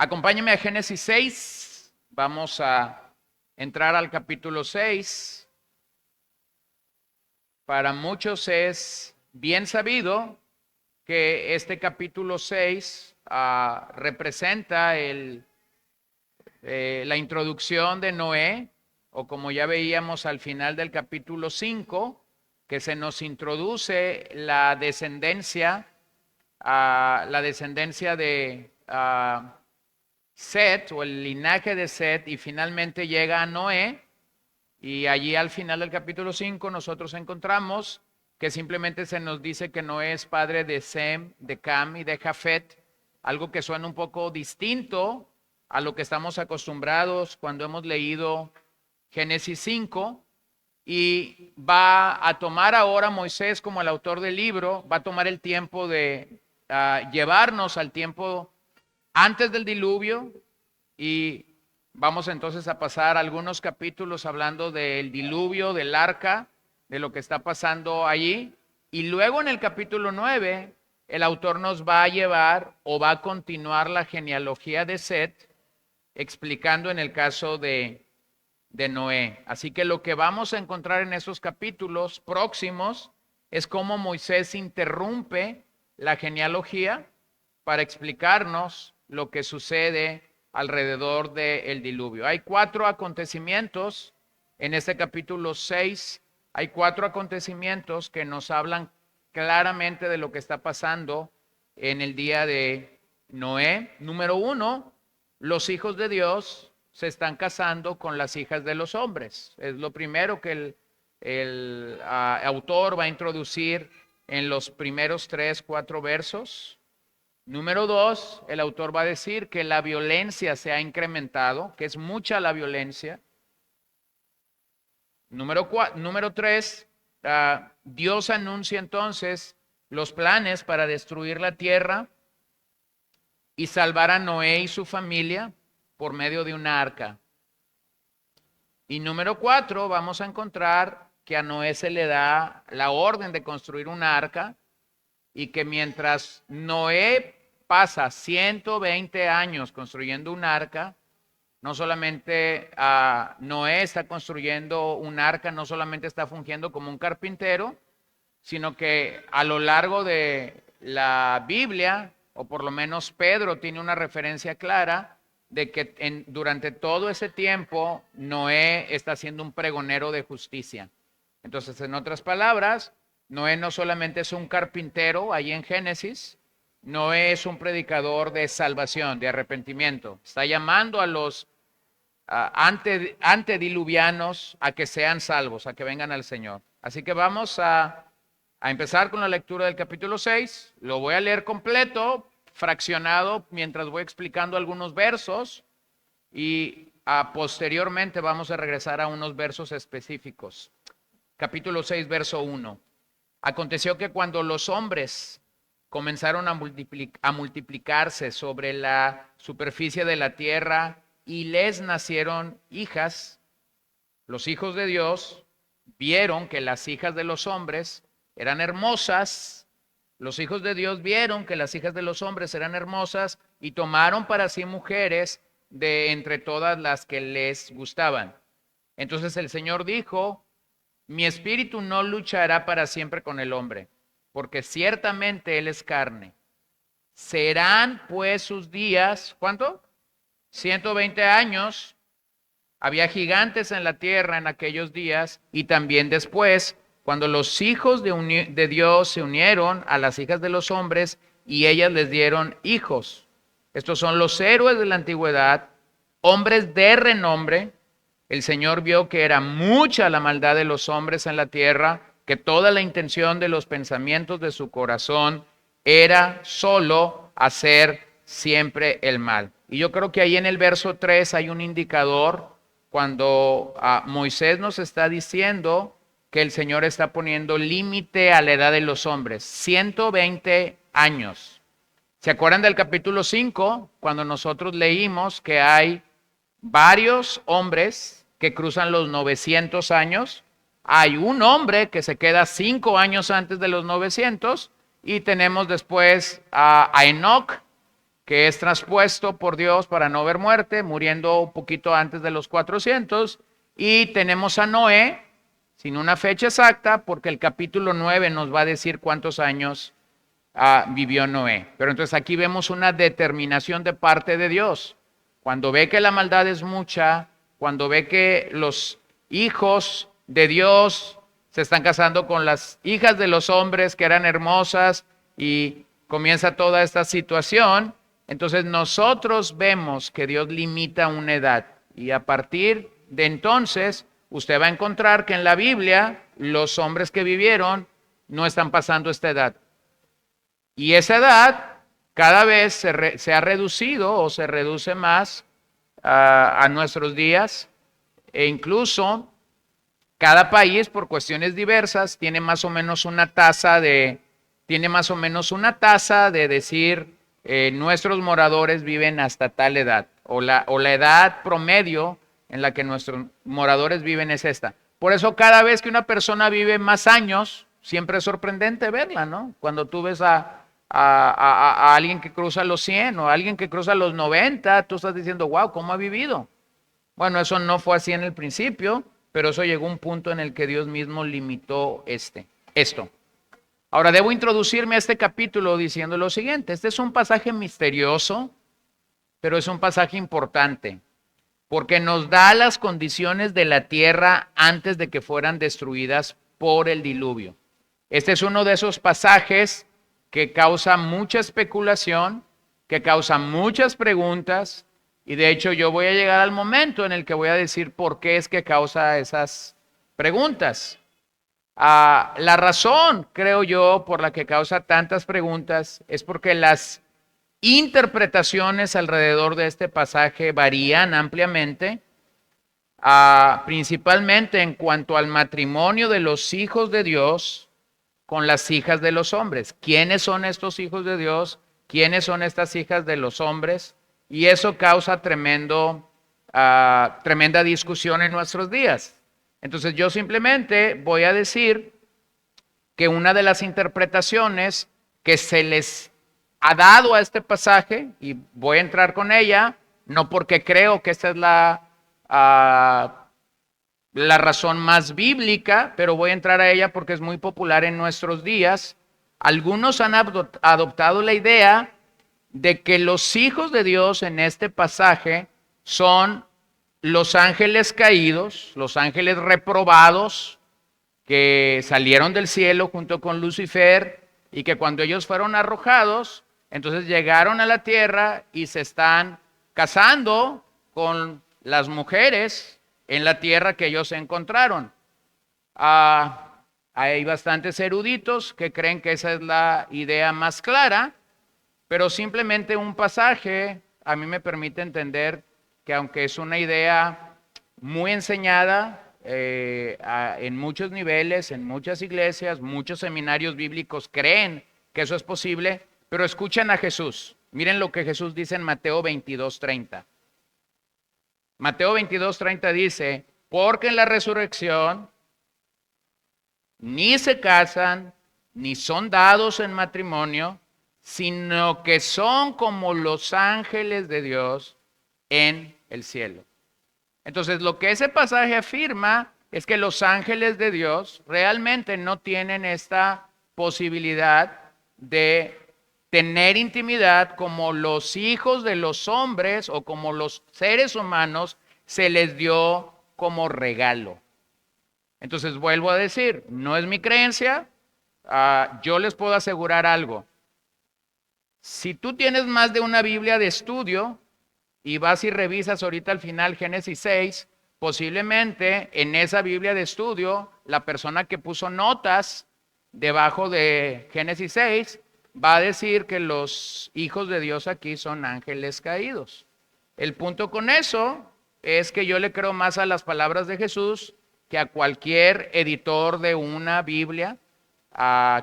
Acompáñame a Génesis 6. Vamos a entrar al capítulo 6. Para muchos es bien sabido que este capítulo 6 representa la introducción de Noé, o como ya veíamos al final del capítulo 5, que se nos introduce la descendencia de Set, o el linaje de Set, y finalmente llega a Noé. Y allí al final del capítulo 5 nosotros encontramos que simplemente se nos dice que Noé es padre de Sem, de Cam y de Jafet, algo que suena un poco distinto a lo que estamos acostumbrados cuando hemos leído Génesis 5. Y va a tomar ahora Moisés, como el autor del libro, va a tomar el tiempo de llevarnos al tiempo antes del diluvio, y vamos entonces a pasar algunos capítulos hablando del diluvio, del arca, de lo que está pasando allí. Y luego en el capítulo 9, el autor nos va a llevar o va a continuar la genealogía de Set, explicando en el caso de Noé. Así que lo que vamos a encontrar en esos capítulos próximos es cómo Moisés interrumpe la genealogía para explicarnos lo que sucede alrededor del diluvio. Hay 4 acontecimientos en este capítulo 6. Hay 4 acontecimientos que nos hablan claramente de lo que está pasando en el día de Noé. Número 1, los hijos de Dios se están casando con las hijas de los hombres. Es lo primero que el autor va a introducir en los primeros 3, 4 versos. Número 2, el autor va a decir que la violencia se ha incrementado, que es mucha la violencia. Número 3, Dios anuncia entonces los planes para destruir la tierra y salvar a Noé y su familia por medio de una arca. Y número 4, vamos a encontrar que a Noé se le da la orden de construir una arca, y que mientras Noé pasa 120 años construyendo un arca, no solamente Noé está construyendo un arca, no solamente está fungiendo como un carpintero, sino que a lo largo de la Biblia, o por lo menos Pedro tiene una referencia clara de que durante todo ese tiempo Noé está siendo un pregonero de justicia. Entonces, en otras palabras, Noé no solamente es un carpintero ahí en Génesis, Noé es un predicador de salvación, de arrepentimiento. Está llamando a los antediluvianos a que sean salvos, a que vengan al Señor. Así que vamos a empezar con la lectura del capítulo 6. Lo voy a leer completo, fraccionado, mientras voy explicando algunos versos, y posteriormente vamos a regresar a unos versos específicos. Capítulo 6, verso 1. Aconteció que cuando los hombres comenzaron a multiplicarse sobre la superficie de la tierra y les nacieron hijas, los hijos de Dios vieron que las hijas de los hombres eran hermosas. Los hijos de Dios vieron que las hijas de los hombres eran hermosas y tomaron para sí mujeres de entre todas las que les gustaban. Entonces el Señor dijo: mi espíritu no luchará para siempre con el hombre, porque ciertamente él es carne. Serán pues sus días, ¿cuánto? 120 años. Había gigantes en la tierra en aquellos días, y también después, cuando los hijos de Dios se unieron a las hijas de los hombres, y ellas les dieron hijos. Estos son los héroes de la antigüedad, hombres de renombre. El Señor vio que era mucha la maldad de los hombres en la tierra, que toda la intención de los pensamientos de su corazón era solo hacer siempre el mal. Y yo creo que ahí en el verso 3 hay un indicador cuando Moisés nos está diciendo que el Señor está poniendo límite a la edad de los hombres, 120 años. ¿Se acuerdan del capítulo 5? Cuando nosotros leímos que hay varios hombres que cruzan los 900 años. Hay un hombre que se queda 5 años antes de los 900, y tenemos después a Enoc, que es traspuesto por Dios para no ver muerte, muriendo un poquito antes de los 400. Y tenemos a Noé, sin una fecha exacta, porque el capítulo 9 nos va a decir cuántos años vivió Noé. Pero entonces aquí vemos una determinación de parte de Dios. Cuando ve que la maldad es mucha, cuando ve que los hijos de Dios se están casando con las hijas de los hombres que eran hermosas y comienza toda esta situación, entonces nosotros vemos que Dios limita una edad y a partir de entonces usted va a encontrar que en la Biblia los hombres que vivieron no están pasando esta edad. Y esa edad cada vez se ha reducido o se reduce más a nuestros días e incluso cada país por cuestiones diversas tiene más o menos una tasa de decir nuestros moradores viven hasta tal edad o la edad promedio en la que nuestros moradores viven es esta. Por eso cada vez que una persona vive más años, siempre es sorprendente verla, ¿no? Cuando tú ves a alguien que cruza los 100 o a alguien que cruza los 90, tú estás diciendo, wow, ¿cómo ha vivido? Bueno, eso no fue así en el principio, pero eso llegó a un punto en el que Dios mismo limitó esto. Ahora, debo introducirme a este capítulo diciendo lo siguiente. Este es un pasaje misterioso, pero es un pasaje importante, porque nos da las condiciones de la tierra antes de que fueran destruidas por el diluvio. Este es uno de esos pasajes que causa mucha especulación, que causa muchas preguntas, y de hecho yo voy a llegar al momento en el que voy a decir por qué es que causa esas preguntas. La razón, creo yo, por la que causa tantas preguntas es porque las interpretaciones alrededor de este pasaje varían ampliamente, principalmente en cuanto al matrimonio de los hijos de Dios con las hijas de los hombres. ¿Quiénes son estos hijos de Dios? ¿Quiénes son estas hijas de los hombres? Y eso causa tremenda discusión en nuestros días. Entonces yo simplemente voy a decir que una de las interpretaciones que se les ha dado a este pasaje, y voy a entrar con ella, no porque creo que esta es la razón más bíblica, pero voy a entrar a ella porque es muy popular en nuestros días. Algunos han adoptado la idea de que los hijos de Dios en este pasaje son los ángeles caídos, los ángeles reprobados que salieron del cielo junto con Lucifer y que cuando ellos fueron arrojados, entonces llegaron a la tierra y se están casando con las mujeres en la tierra que ellos encontraron. Hay bastantes eruditos que creen que esa es la idea más clara, pero simplemente un pasaje a mí me permite entender que aunque es una idea muy enseñada en muchos niveles, en muchas iglesias, muchos seminarios bíblicos creen que eso es posible, pero escuchen a Jesús. Miren lo que Jesús dice en Mateo 22:30. Mateo 22:30 dice, porque en la resurrección ni se casan, ni son dados en matrimonio, sino que son como los ángeles de Dios en el cielo. Entonces, lo que ese pasaje afirma es que los ángeles de Dios realmente no tienen esta posibilidad de tener intimidad como los hijos de los hombres o como los seres humanos se les dio como regalo. Entonces, vuelvo a decir, no es mi creencia, yo les puedo asegurar algo. Si tú tienes más de una Biblia de estudio y vas y revisas ahorita al final Génesis 6, posiblemente en esa Biblia de estudio, la persona que puso notas debajo de Génesis 6 va a decir que los hijos de Dios aquí son ángeles caídos. El punto con eso es que yo le creo más a las palabras de Jesús que a cualquier editor de una Biblia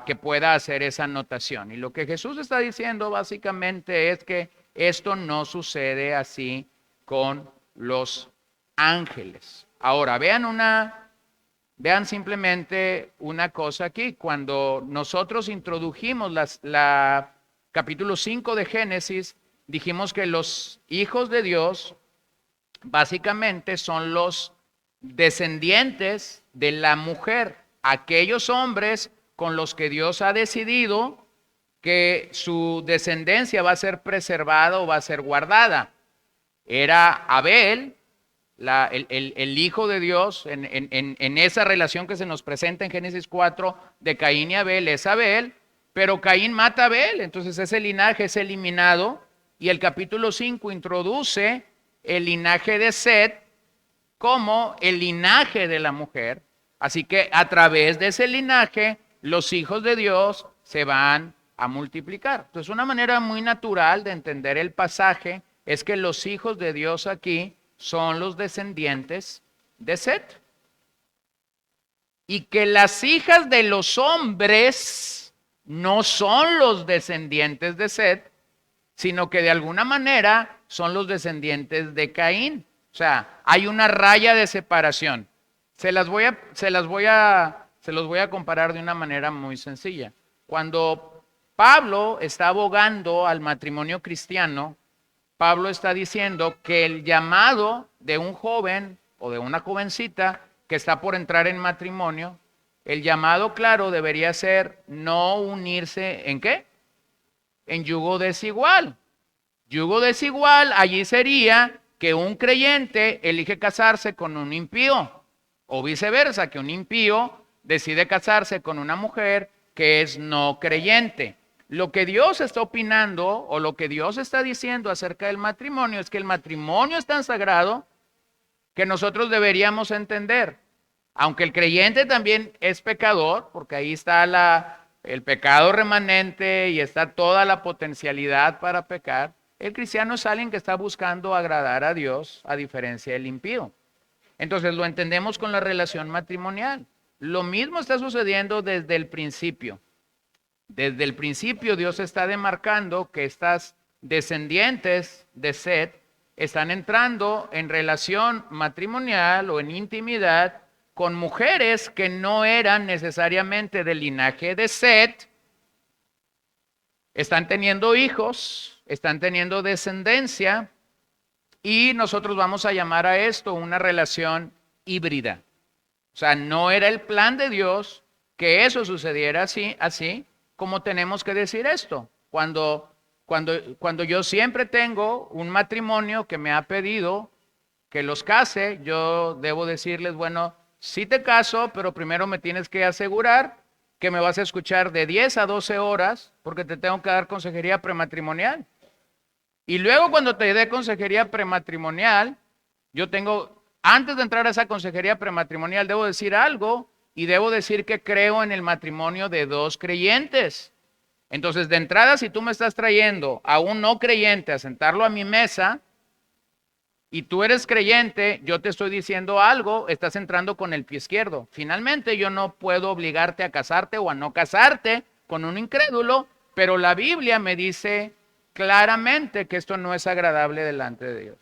que pueda hacer esa anotación. Y lo que Jesús está diciendo básicamente es que esto no sucede así con los ángeles. Ahora, vean simplemente una cosa aquí. Cuando nosotros introdujimos la capítulo 5 de Génesis, dijimos que los hijos de Dios básicamente son los descendientes de la mujer, aquellos hombres con los que Dios ha decidido que su descendencia va a ser preservada o va a ser guardada. Era Abel, el hijo de Dios, en esa relación que se nos presenta en Génesis 4 de Caín y Abel, es Abel, pero Caín mata a Abel, entonces ese linaje es eliminado, y el capítulo 5 introduce el linaje de Set como el linaje de la mujer. Así que a través de ese linaje, los hijos de Dios se van a multiplicar. Entonces, una manera muy natural de entender el pasaje es que los hijos de Dios aquí son los descendientes de Set. Y que las hijas de los hombres no son los descendientes de Set, sino que de alguna manera son los descendientes de Caín. O sea, hay una raya de separación. Se los voy a comparar de una manera muy sencilla. Cuando Pablo está abogando al matrimonio cristiano, Pablo está diciendo que el llamado de un joven o de una jovencita que está por entrar en matrimonio, el llamado claro debería ser no unirse ¿en qué? En yugo desigual. Yugo desigual allí sería que un creyente elige casarse con un impío, o viceversa, que un impío decide casarse con una mujer que es no creyente. Lo que Dios está opinando o lo que Dios está diciendo acerca del matrimonio es que el matrimonio es tan sagrado que nosotros deberíamos entender. Aunque el creyente también es pecador, porque ahí está el pecado remanente y está toda la potencialidad para pecar, el cristiano es alguien que está buscando agradar a Dios a diferencia del impío. Entonces lo entendemos con la relación matrimonial. Lo mismo está sucediendo desde el principio. Desde el principio Dios está demarcando que estas descendientes de Set están entrando en relación matrimonial o en intimidad con mujeres que no eran necesariamente del linaje de Set. Están teniendo hijos, están teniendo descendencia, y nosotros vamos a llamar a esto una relación híbrida. O sea, no era el plan de Dios que eso sucediera así como tenemos que decir esto. Cuando yo siempre tengo un matrimonio que me ha pedido que los case, yo debo decirles, bueno, sí te caso, pero primero me tienes que asegurar que me vas a escuchar de 10 a 12 horas, porque te tengo que dar consejería prematrimonial. Y luego cuando te dé consejería prematrimonial, antes de entrar a esa consejería prematrimonial, debo decir algo y debo decir que creo en el matrimonio de dos creyentes. Entonces, de entrada, si tú me estás trayendo a un no creyente a sentarlo a mi mesa y tú eres creyente, yo te estoy diciendo algo, estás entrando con el pie izquierdo. Finalmente, yo no puedo obligarte a casarte o a no casarte con un incrédulo, pero la Biblia me dice claramente que esto no es agradable delante de Dios.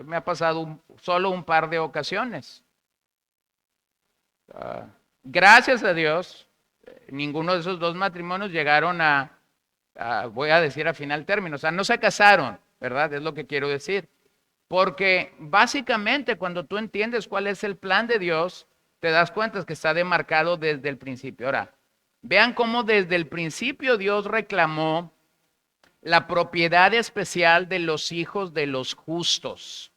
Me ha pasado solo un par de ocasiones. Gracias a Dios, ninguno de esos dos matrimonios llegaron voy a decir a final término, o sea, no se casaron, ¿verdad? Es lo que quiero decir. Porque básicamente cuando tú entiendes cuál es el plan de Dios, te das cuenta que está demarcado desde el principio. Ahora, vean cómo desde el principio Dios reclamó la propiedad especial de los hijos de los justos,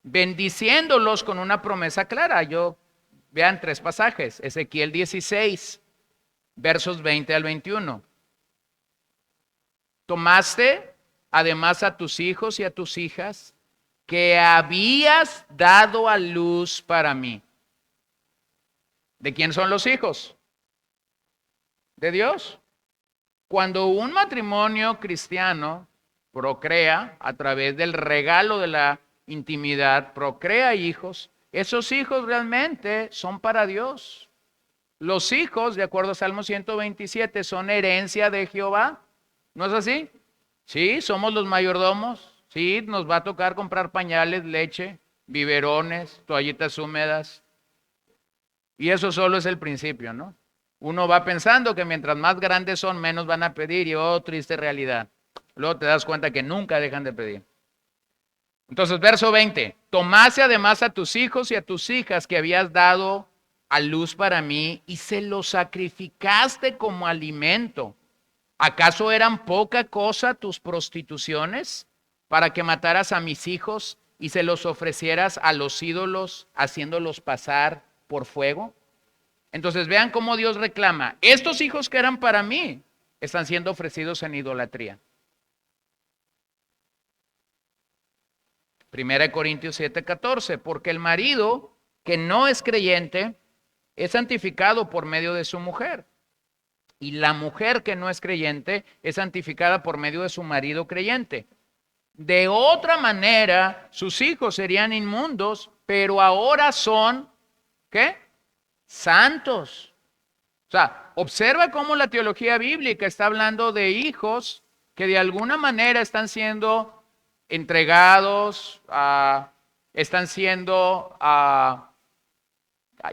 bendiciéndolos con una promesa clara. Vean 3 pasajes, Ezequiel 16, versos 20 al 21. Tomaste además a tus hijos y a tus hijas que habías dado a luz para mí. ¿De quién son los hijos? De Dios. Cuando un matrimonio cristiano procrea a través del regalo de la intimidad, procrea hijos, esos hijos realmente son para Dios. Los hijos, de acuerdo a Salmo 127, son herencia de Jehová. ¿No es así? Sí, somos los mayordomos. Sí, nos va a tocar comprar pañales, leche, biberones, toallitas húmedas. Y eso solo es el principio, ¿no? Uno va pensando que mientras más grandes son, menos van a pedir, y oh, triste realidad. Luego te das cuenta que nunca dejan de pedir. Entonces, verso 20, tomase además a tus hijos y a tus hijas que habías dado a luz para mí y se los sacrificaste como alimento. ¿Acaso eran poca cosa tus prostituciones para que mataras a mis hijos y se los ofrecieras a los ídolos, haciéndolos pasar por fuego? Entonces vean cómo Dios reclama, estos hijos que eran para mí están siendo ofrecidos en idolatría. 1 Corintios 7:14, porque el marido que no es creyente es santificado por medio de su mujer. Y la mujer que no es creyente es santificada por medio de su marido creyente. De otra manera, sus hijos serían inmundos, pero ahora son, ¿qué? Santos. O sea, observa cómo la teología bíblica está hablando de hijos que de alguna manera están siendo entregados, están siendo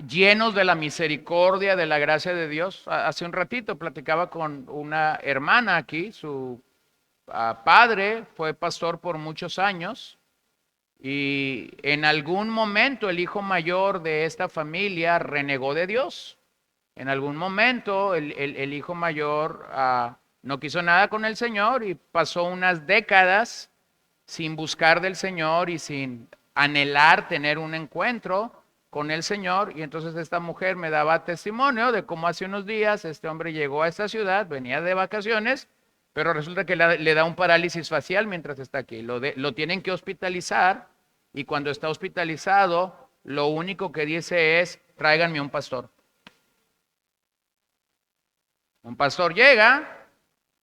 llenos de la misericordia, de la gracia de Dios. Hace un ratito platicaba con una hermana aquí, su padre fue pastor por muchos años y en algún momento el hijo mayor de esta familia renegó de Dios. En algún momento el hijo mayor no quiso nada con el Señor y pasó unas décadas sin buscar del Señor y sin anhelar tener un encuentro con el Señor. Y entonces esta mujer me daba testimonio de cómo hace unos días este hombre llegó a esta ciudad, venía de vacaciones, pero resulta que le da un parálisis facial mientras está aquí. Lo tienen que hospitalizar y cuando está hospitalizado, lo único que dice es, tráiganme un pastor. Un pastor llega,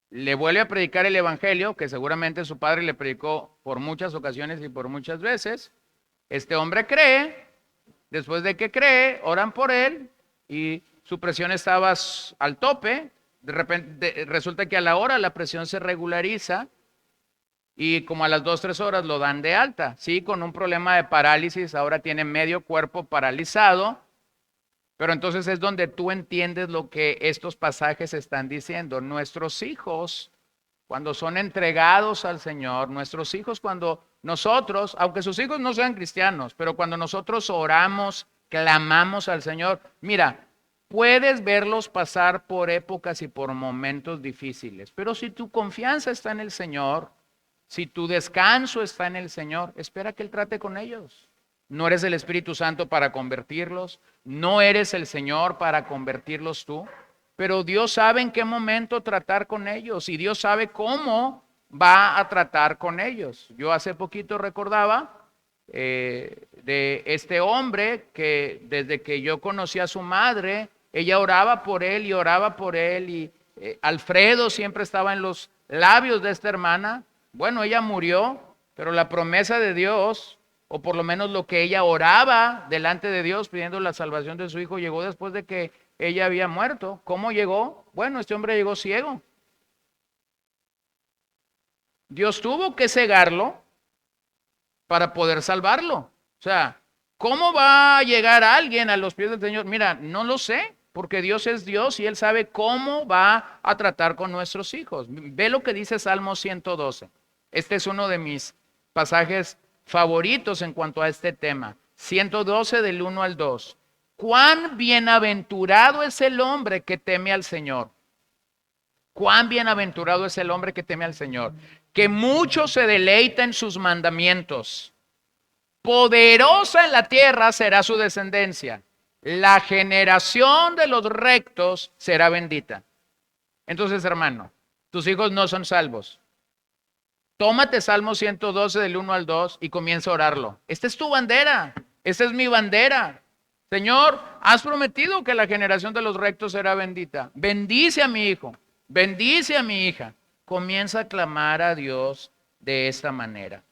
le vuelve a predicar el evangelio, que seguramente su padre le predicó por muchas ocasiones y por muchas veces. Este hombre cree, después de que cree, oran por él y su presión estaba al tope. De repente resulta que a la hora la presión se regulariza y como a las 2-3 horas lo dan de alta. Sí, con un problema de parálisis, ahora tiene medio cuerpo paralizado. Pero entonces es donde tú entiendes lo que estos pasajes están diciendo. Nuestros hijos, cuando son entregados al Señor, nuestros hijos cuando nosotros, aunque sus hijos no sean cristianos, pero cuando nosotros oramos, clamamos al Señor, mira, puedes verlos pasar por épocas y por momentos difíciles, pero si tu confianza está en el Señor, si tu descanso está en el Señor, espera que Él trate con ellos. No eres el Espíritu Santo para convertirlos, no eres el Señor para convertirlos tú, pero Dios sabe en qué momento tratar con ellos y Dios sabe cómo va a tratar con ellos. Yo hace poquito recordaba de este hombre que desde que yo conocí a su madre, ella oraba por él y oraba por él y Alfredo siempre estaba en los labios de esta hermana. Bueno, ella murió, pero la promesa de Dios, o por lo menos lo que ella oraba delante de Dios pidiendo la salvación de su hijo, llegó después de que ella había muerto. ¿Cómo llegó? Bueno, este hombre llegó ciego. Dios tuvo que cegarlo para poder salvarlo. O sea, ¿cómo va a llegar alguien a los pies del Señor? Mira, no lo sé, porque Dios es Dios y Él sabe cómo va a tratar con nuestros hijos. Ve lo que dice Salmo 112. Este es uno de mis pasajes favoritos en cuanto a este tema. 112 del 1 al 2. Cuán bienaventurado es el hombre que teme al Señor. Cuán bienaventurado es el hombre que teme al Señor, que mucho se deleita en sus mandamientos. Poderosa en la tierra será su descendencia. La generación de los rectos será bendita. Entonces, hermano, tus hijos no son salvos. Tómate Salmo 112 del 1 al 2 y comienza a orarlo. Esta es tu bandera, esta es mi bandera. Señor, has prometido que la generación de los rectos será bendita. Bendice a mi hijo, bendice a mi hija. Comienza a clamar a Dios de esta manera.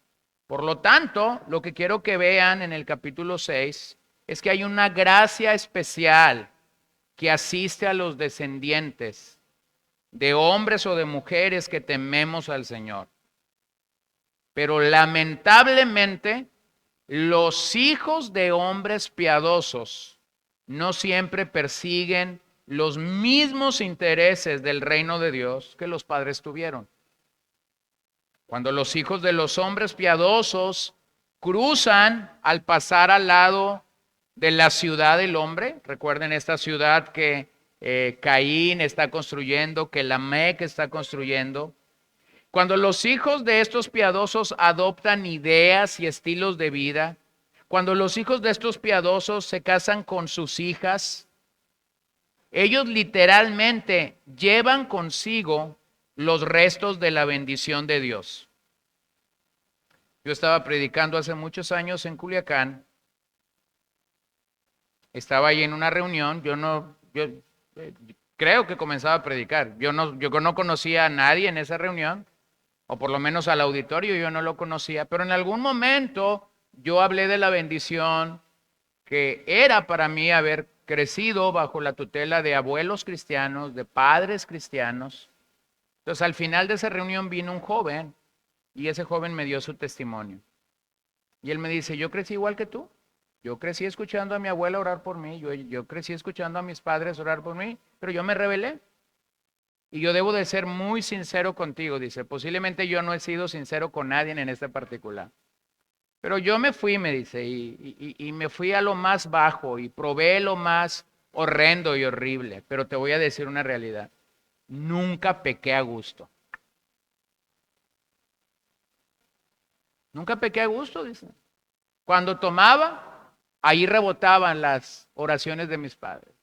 Por lo tanto, lo que quiero que vean en el capítulo 6 es que hay una gracia especial que asiste a los descendientes de hombres o de mujeres que tememos al Señor. Pero lamentablemente, los hijos de hombres piadosos no siempre persiguen los mismos intereses del reino de Dios que los padres tuvieron. Cuando los hijos de los hombres piadosos cruzan al pasar al lado de la ciudad del hombre, recuerden esta ciudad que Caín está construyendo, que Lamec está construyendo. Cuando los hijos de estos piadosos adoptan ideas y estilos de vida, cuando los hijos de estos piadosos se casan con sus hijas, ellos literalmente llevan consigo los restos de la bendición de Dios. Yo estaba predicando hace muchos años en Culiacán. Estaba ahí en una reunión. Yo creo que comenzaba a predicar. Yo no conocía a nadie en esa reunión, o por lo menos al auditorio yo no lo conocía, pero en algún momento yo hablé de la bendición que era para mí haber crecido bajo la tutela de abuelos cristianos, de padres cristianos. Entonces al final de esa reunión vino un joven y ese joven me dio su testimonio. Y él me dice, yo crecí igual que tú. Yo crecí escuchando a mi abuela orar por mí, yo crecí escuchando a mis padres orar por mí, pero yo me rebelé. Y yo debo de ser muy sincero contigo, dice. Posiblemente yo no he sido sincero con nadie en este particular. Pero yo me fui, me dice, y me fui a lo más bajo y probé lo más horrendo y horrible. Pero te voy a decir una realidad. Nunca pequé a gusto. Nunca pequé a gusto, dice. Cuando tomaba, ahí rebotaban las oraciones de mis padres.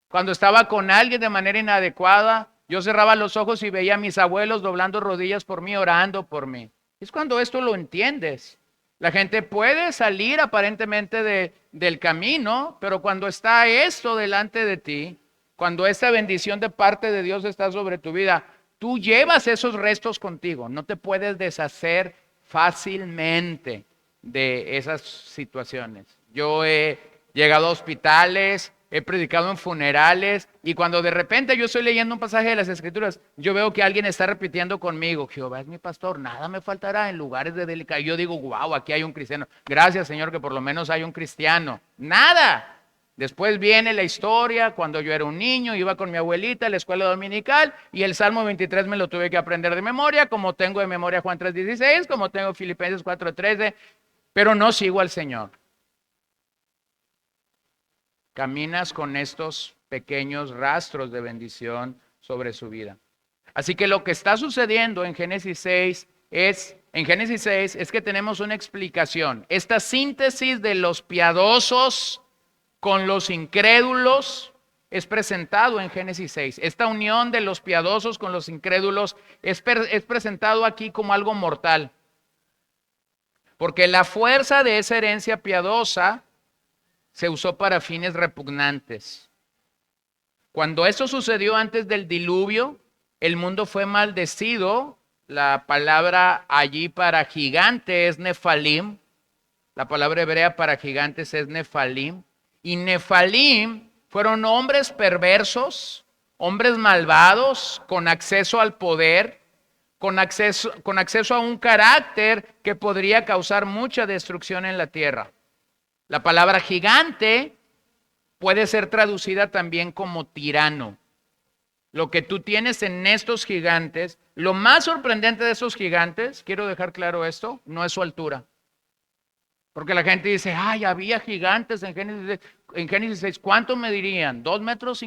Cuando estaba con alguien de manera inadecuada, yo cerraba los ojos y veía a mis abuelos doblando rodillas por mí, orando por mí. Es cuando esto lo entiendes. La gente puede salir aparentemente del camino, pero cuando está esto delante de ti, cuando esa bendición de parte de Dios está sobre tu vida, tú llevas esos restos contigo. No te puedes deshacer fácilmente de esas situaciones. Yo he llegado a hospitales, he predicado en funerales y cuando de repente yo estoy leyendo un pasaje de las Escrituras, yo veo que alguien está repitiendo conmigo, Jehová es mi pastor, nada me faltará en lugares de delicadeza. Y yo digo, wow, aquí hay un cristiano. Gracias, Señor, que por lo menos hay un cristiano. Nada. Después viene la historia, cuando yo era un niño, iba con mi abuelita a la escuela dominical y el Salmo 23 me lo tuve que aprender de memoria, como tengo de memoria Juan 3:16, como tengo Filipenses 4:13, pero no sigo al Señor. Caminas con estos pequeños rastros de bendición sobre su vida. Así que lo que está sucediendo en Génesis 6 es que tenemos una explicación. Esta síntesis de los piadosos con los incrédulos es presentado en Génesis 6. Esta unión de los piadosos con los incrédulos es presentado aquí como algo mortal. Porque la fuerza de esa herencia piadosa se usó para fines repugnantes. Cuando eso sucedió antes del diluvio, el mundo fue maldecido. La palabra allí para gigante es Nefalim. La palabra hebrea para gigantes es Nefalim. Y Nefalim fueron hombres perversos, hombres malvados, con acceso al poder, con acceso a un carácter que podría causar mucha destrucción en la tierra. La palabra gigante puede ser traducida también como tirano. Lo que tú tienes en estos gigantes, lo más sorprendente de esos gigantes, quiero dejar claro esto, no es su altura. Porque la gente dice, ay, había gigantes en Génesis 6. ¿Cuánto medirían? ¿2,50 metros,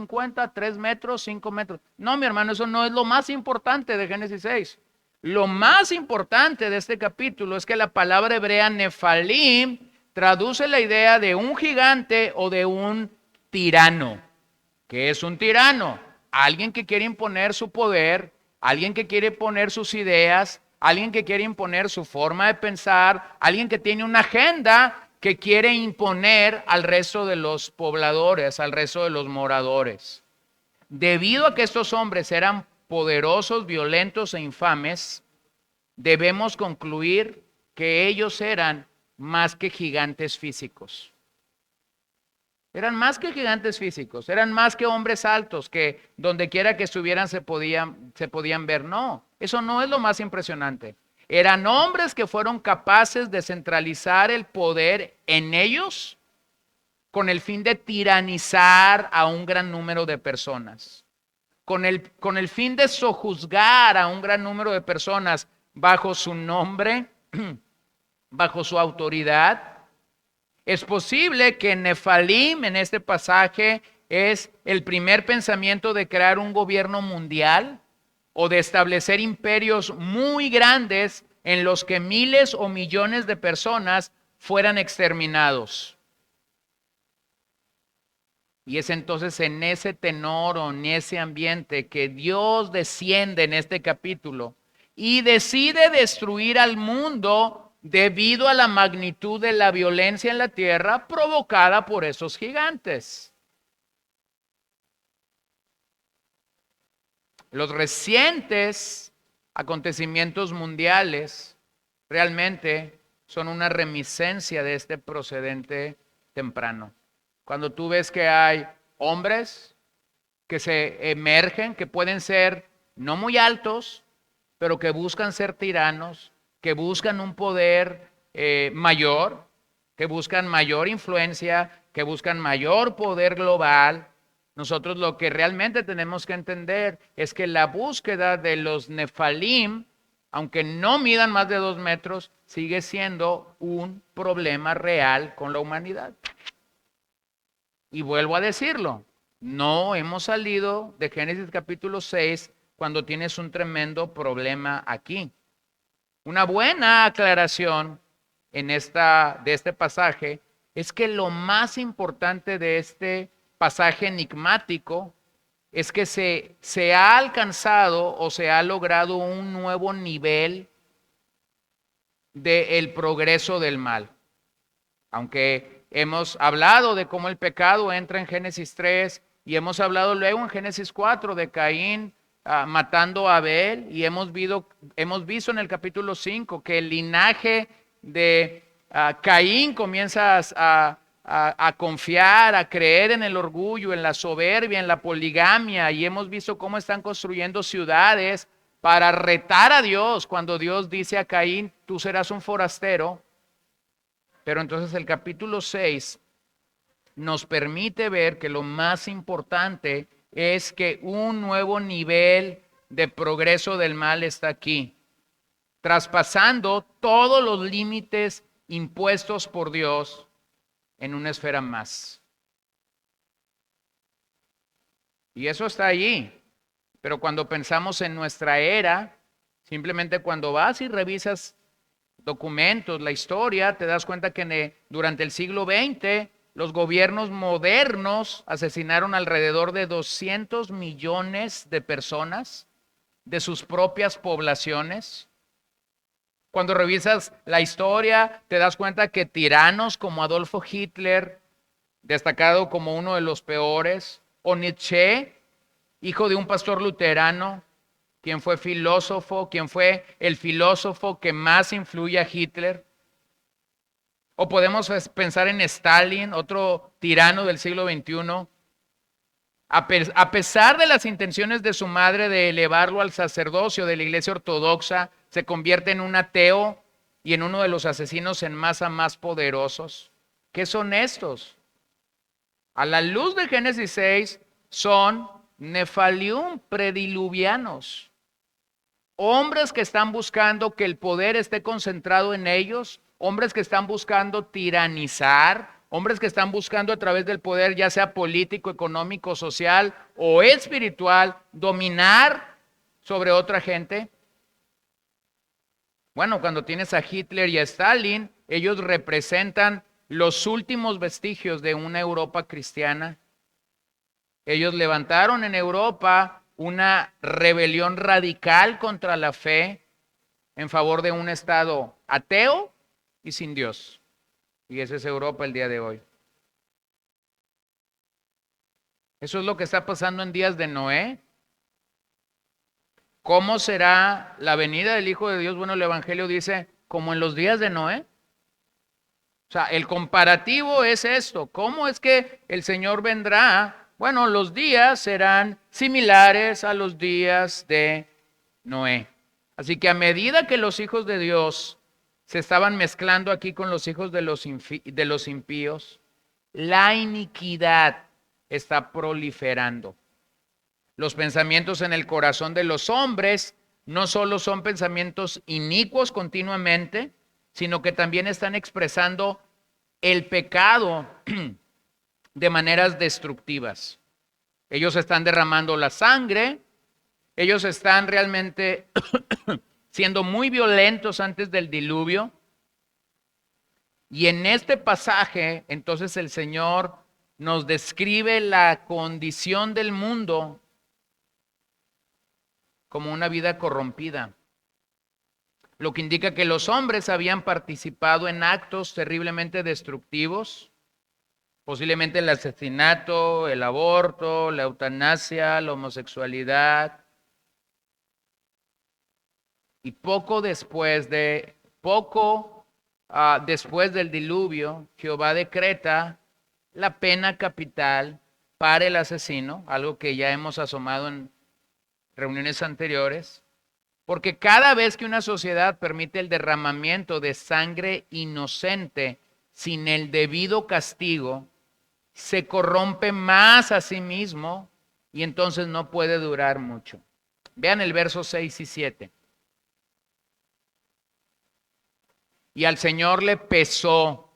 3 metros, 5 metros? No, mi hermano, eso no es lo más importante de Génesis 6. Lo más importante de este capítulo es que la palabra hebrea Nefalim traduce la idea de un gigante o de un tirano. ¿Qué es un tirano? Alguien que quiere imponer su poder, alguien que quiere imponer sus ideas, alguien que quiere imponer su forma de pensar, alguien que tiene una agenda que quiere imponer al resto de los pobladores, al resto de los moradores. Debido a que estos hombres eran poderosos, violentos e infames, debemos concluir que ellos eran más que gigantes físicos. Eran más que gigantes físicos, eran más que hombres altos que donde quiera que estuvieran se podían ver. No, eso no es lo más impresionante. Eran hombres que fueron capaces de centralizar el poder en ellos con el fin de tiranizar a un gran número de personas. Con el fin de sojuzgar a un gran número de personas bajo su nombre, bajo su autoridad. Es posible que Nefalim en este pasaje es el primer pensamiento de crear un gobierno mundial o de establecer imperios muy grandes en los que miles o millones de personas fueran exterminados. Y es entonces en ese tenor o en ese ambiente que Dios desciende en este capítulo y decide destruir al mundo debido a la magnitud de la violencia en la tierra provocada por esos gigantes. Los recientes acontecimientos mundiales realmente son una reminiscencia de este procedente temprano. Cuando tú ves que hay hombres que se emergen, que pueden ser no muy altos, pero que buscan ser tiranos, que buscan un poder mayor, que buscan mayor influencia, que buscan mayor poder global. Nosotros lo que realmente tenemos que entender es que la búsqueda de los Nefalim, aunque no midan más de 2 metros, sigue siendo un problema real con la humanidad. Y vuelvo a decirlo, no hemos salido de Génesis capítulo 6 cuando tienes un tremendo problema aquí. Una buena aclaración de este pasaje es que lo más importante de este pasaje enigmático es que se ha alcanzado o se ha logrado un nuevo nivel del progreso del mal. Aunque hemos hablado de cómo el pecado entra en Génesis 3 y hemos hablado luego en Génesis 4 de Caín matando a Abel, y hemos visto en el capítulo 5 que el linaje de Caín comienza a confiar, a creer en el orgullo, en la soberbia, en la poligamia, y hemos visto cómo están construyendo ciudades para retar a Dios cuando Dios dice a Caín, tú serás un forastero. Pero entonces el capítulo 6 nos permite ver que lo más importante es que un nuevo nivel de progreso del mal está aquí, traspasando todos los límites impuestos por Dios en una esfera más. Y eso está allí. Pero cuando pensamos en nuestra era, simplemente cuando vas y revisas documentos, la historia, te das cuenta que durante el siglo XX los gobiernos modernos asesinaron alrededor de 200 millones de personas de sus propias poblaciones. Cuando revisas la historia, te das cuenta que tiranos como Adolfo Hitler, destacado como uno de los peores, o Nietzsche, hijo de un pastor luterano, quien fue filósofo, quien fue el filósofo que más influye a Hitler. O podemos pensar en Stalin, otro tirano del siglo XXI. A pesar de las intenciones de su madre de elevarlo al sacerdocio de la Iglesia Ortodoxa, se convierte en un ateo y en uno de los asesinos en masa más poderosos. ¿Qué son estos? A la luz de Génesis 6, son Nefalium prediluvianos. Hombres que están buscando que el poder esté concentrado en ellos, hombres que están buscando tiranizar, hombres que están buscando a través del poder, ya sea político, económico, social o espiritual, dominar sobre otra gente. Bueno, cuando tienes a Hitler y a Stalin, ellos representan los últimos vestigios de una Europa cristiana. Ellos levantaron en Europa una rebelión radical contra la fe en favor de un Estado ateo y sin Dios. Y esa es Europa el día de hoy. Eso es lo que está pasando en días de Noé. ¿Cómo será la venida del Hijo de Dios? Bueno, el Evangelio dice, como en los días de Noé. O sea, el comparativo es esto. ¿Cómo es que el Señor vendrá? Bueno, los días serán similares a los días de Noé. Así que a medida que los hijos de Dios se estaban mezclando aquí con los hijos de los impíos, la iniquidad está proliferando. Los pensamientos en el corazón de los hombres no solo son pensamientos inicuos continuamente, sino que también están expresando el pecado de maneras destructivas. Ellos están derramando la sangre, ellos están realmente siendo muy violentos antes del diluvio. Y en este pasaje, entonces el Señor nos describe la condición del mundo como una vida corrompida, lo que indica que los hombres habían participado en actos terriblemente destructivos, posiblemente el asesinato, el aborto, la eutanasia, la homosexualidad. Y después del diluvio, Jehová decreta la pena capital para el asesino, algo que ya hemos asomado en reuniones anteriores, porque cada vez que una sociedad permite el derramamiento de sangre inocente sin el debido castigo, se corrompe más a sí mismo y entonces no puede durar mucho. Vean el verso 6 y 7. Y al Señor le pesó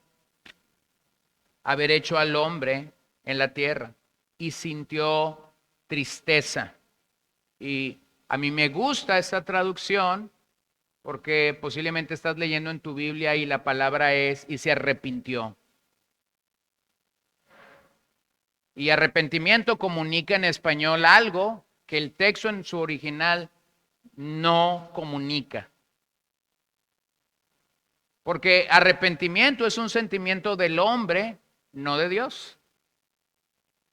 haber hecho al hombre en la tierra y sintió tristeza. Y a mí me gusta esta traducción porque posiblemente estás leyendo en tu Biblia y la palabra es y se arrepintió. Y arrepentimiento comunica en español algo que el texto en su original no comunica. Porque arrepentimiento es un sentimiento del hombre, no de Dios.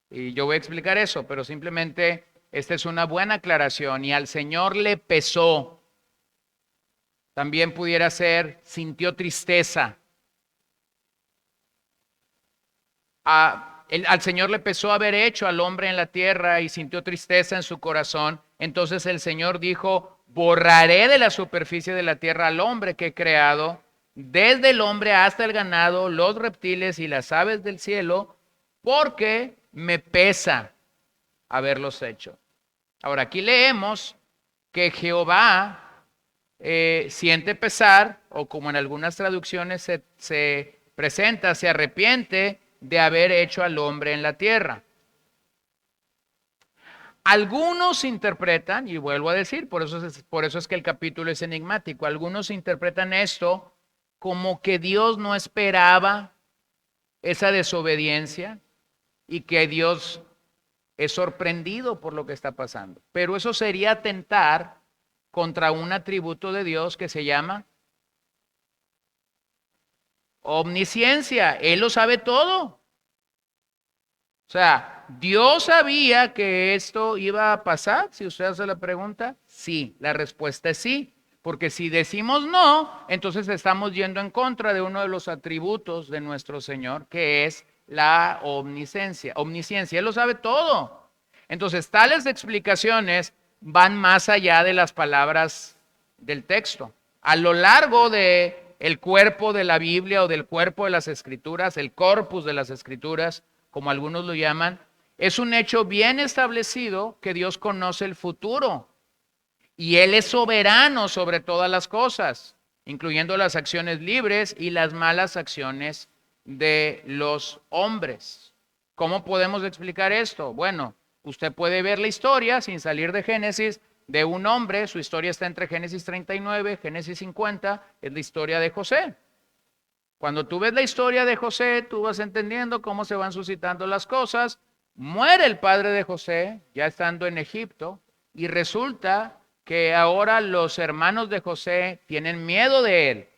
Y yo voy a explicar eso, pero simplemente esta es una buena aclaración. Y al Señor le pesó. También pudiera ser, sintió tristeza. Al Señor le pesó haber hecho al hombre en la tierra y sintió tristeza en su corazón. Entonces el Señor dijo, borraré de la superficie de la tierra al hombre que he creado, desde el hombre hasta el ganado, los reptiles y las aves del cielo, porque me pesa haberlos hecho. Ahora aquí leemos que Jehová siente pesar, o como en algunas traducciones se presenta, se arrepiente de haber hecho al hombre en la tierra. Algunos interpretan, y vuelvo a decir, por eso es que el capítulo es enigmático, algunos interpretan esto como que Dios no esperaba esa desobediencia y que Dios es sorprendido por lo que está pasando. Pero eso sería atentar contra un atributo de Dios que se llama omnisciencia. Él lo sabe todo. O sea, ¿Dios sabía que esto iba a pasar? Si usted hace la pregunta, sí. La respuesta es sí. Porque si decimos no, entonces estamos yendo en contra de uno de los atributos de nuestro Señor, que es la omnisciencia. Omnisciencia, Él lo sabe todo. Entonces, tales explicaciones van más allá de las palabras del texto. A lo largo de el cuerpo de la Biblia o del cuerpo de las Escrituras, el corpus de las Escrituras, como algunos lo llaman, es un hecho bien establecido que Dios conoce el futuro. Y Él es soberano sobre todas las cosas, incluyendo las acciones libres y las malas acciones de los hombres. ¿Cómo podemos explicar esto? Bueno, usted puede ver la historia sin salir de Génesis de un hombre. Su historia está entre Génesis 39, Génesis 50, es la historia de José. Cuando tú ves la historia de José, tú vas entendiendo cómo se van suscitando las cosas. Muere el padre de José, ya estando en Egipto, y resulta que ahora los hermanos de José tienen miedo de él.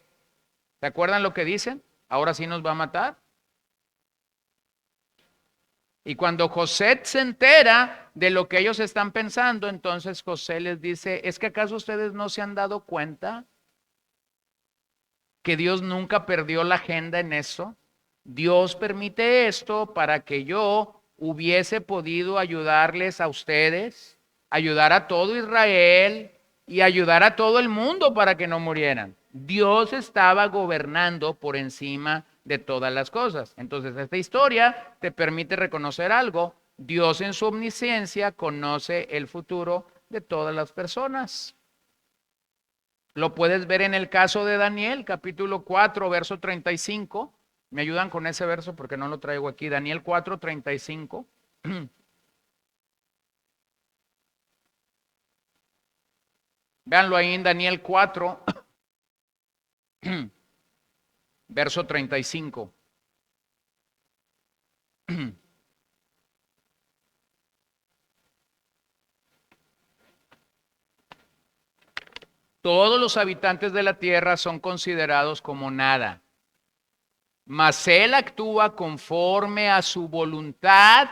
¿Se acuerdan lo que dicen? Ahora sí nos va a matar. Y cuando José se entera de lo que ellos están pensando, entonces José les dice, ¿es que acaso ustedes no se han dado cuenta que Dios nunca perdió la agenda en eso? Dios permite esto para que yo hubiese podido ayudarles a ustedes, ayudar a todo Israel y ayudar a todo el mundo para que no murieran. Dios estaba gobernando por encima de todas las cosas. Entonces, esta historia te permite reconocer algo. Dios en su omnisciencia conoce el futuro de todas las personas. Lo puedes ver en el caso de Daniel, capítulo 4, verso 35. ¿Me ayudan con ese verso? Porque no lo traigo aquí. Daniel 4, 35. Véanlo ahí en Daniel 4, verso 35. Todos los habitantes de la tierra son considerados como nada, mas él actúa conforme a su voluntad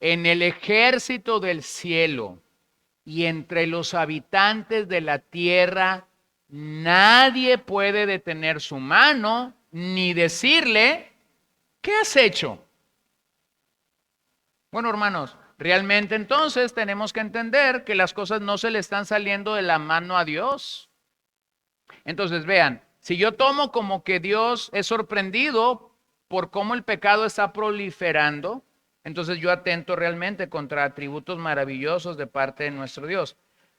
en el ejército del cielo y entre los habitantes de la tierra. Nadie puede detener su mano ni decirle, ¿qué has hecho? Bueno, hermanos, realmente entonces tenemos que entender que las cosas no se le están saliendo de la mano a Dios. Entonces, vean, si yo tomo como que Dios es sorprendido por cómo el pecado está proliferando, entonces yo atento realmente contra atributos maravillosos de parte de nuestro Dios.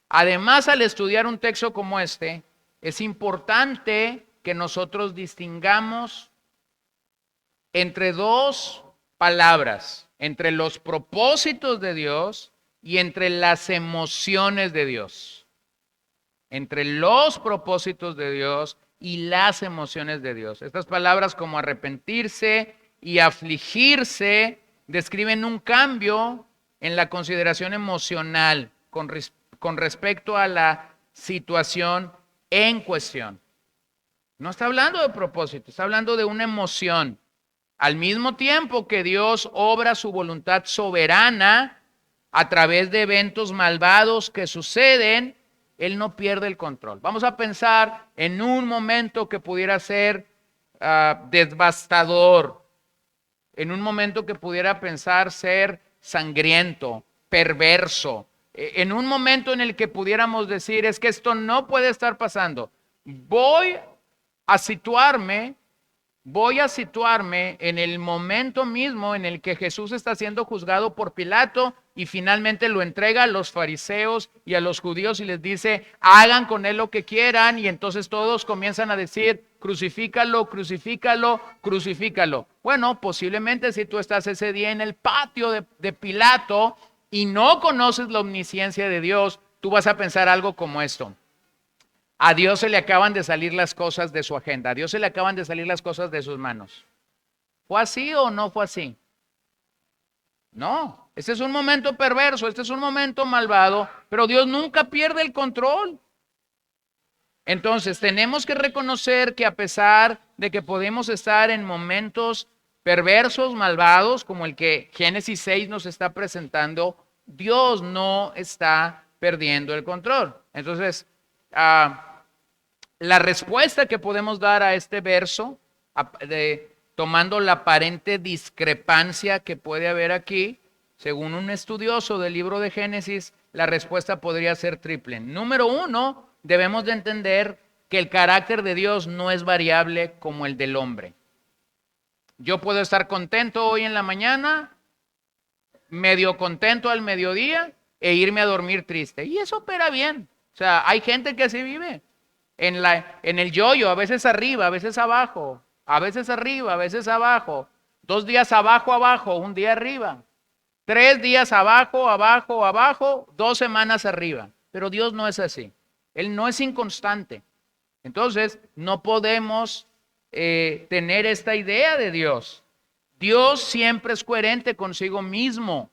Además, al estudiar un texto como este, es importante que nosotros distingamos entre dos palabras, entre los propósitos de Dios y entre las emociones de Dios. Entre los propósitos de Dios y las emociones de Dios. Estas palabras como arrepentirse y afligirse describen un cambio en la consideración emocional con respecto a la situación en cuestión. No está hablando de propósito, está hablando de una emoción. Al mismo tiempo que Dios obra su voluntad soberana a través de eventos malvados que suceden, Él no pierde el control. Vamos a pensar en un momento que pudiera ser devastador, en un momento que pudiera pensar ser sangriento, perverso, en un momento en el que pudiéramos decir, es que esto no puede estar pasando. Voy a situarme en el momento mismo en el que Jesús está siendo juzgado por Pilato y finalmente lo entrega a los fariseos y a los judíos y les dice, hagan con él lo que quieran, y entonces todos comienzan a decir, crucifícalo, crucifícalo, crucifícalo. Bueno, posiblemente si tú estás ese día en el patio de Pilato y no conoces la omnisciencia de Dios, tú vas a pensar algo como esto. A Dios se le acaban de salir las cosas de su agenda. A Dios se le acaban de salir las cosas de sus manos. ¿Fue así o no fue así? No. Este es un momento perverso, este es un momento malvado, pero Dios nunca pierde el control. Entonces, tenemos que reconocer que a pesar de que podemos estar en momentos perversos, malvados, como el que Génesis 6 nos está presentando, Dios no está perdiendo el control. Entonces, la respuesta que podemos dar a este verso, tomando la aparente discrepancia que puede haber aquí, según un estudioso del libro de Génesis, la respuesta podría ser triple. Número uno, debemos de entender que el carácter de Dios no es variable como el del hombre. Yo puedo estar contento hoy en la mañana, medio contento al mediodía e irme a dormir triste. Y eso opera bien. O sea, hay gente que así vive. En el yoyo, a veces arriba, a veces abajo, a veces arriba, a veces abajo. 2 días abajo, abajo, un día arriba. 3 días abajo, abajo, abajo, 2 semanas arriba. Pero Dios no es así. Él no es inconstante. Entonces, no podemos tener esta idea de Dios. Dios siempre es coherente consigo mismo.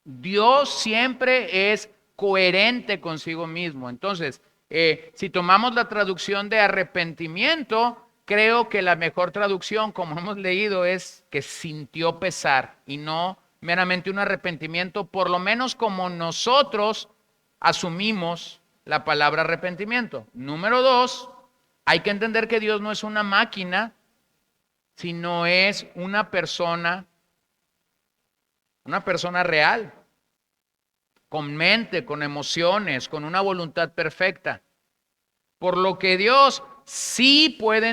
Dios siempre es coherente consigo mismo. Entonces, si tomamos la traducción de arrepentimiento, creo que la mejor traducción, como hemos leído, es que sintió pesar y no meramente un arrepentimiento, por lo menos como nosotros asumimos la palabra arrepentimiento. Número 2, hay que entender que Dios no es una máquina, sino es una persona real, con mente, con emociones, con una voluntad perfecta. Por lo que Dios sí puede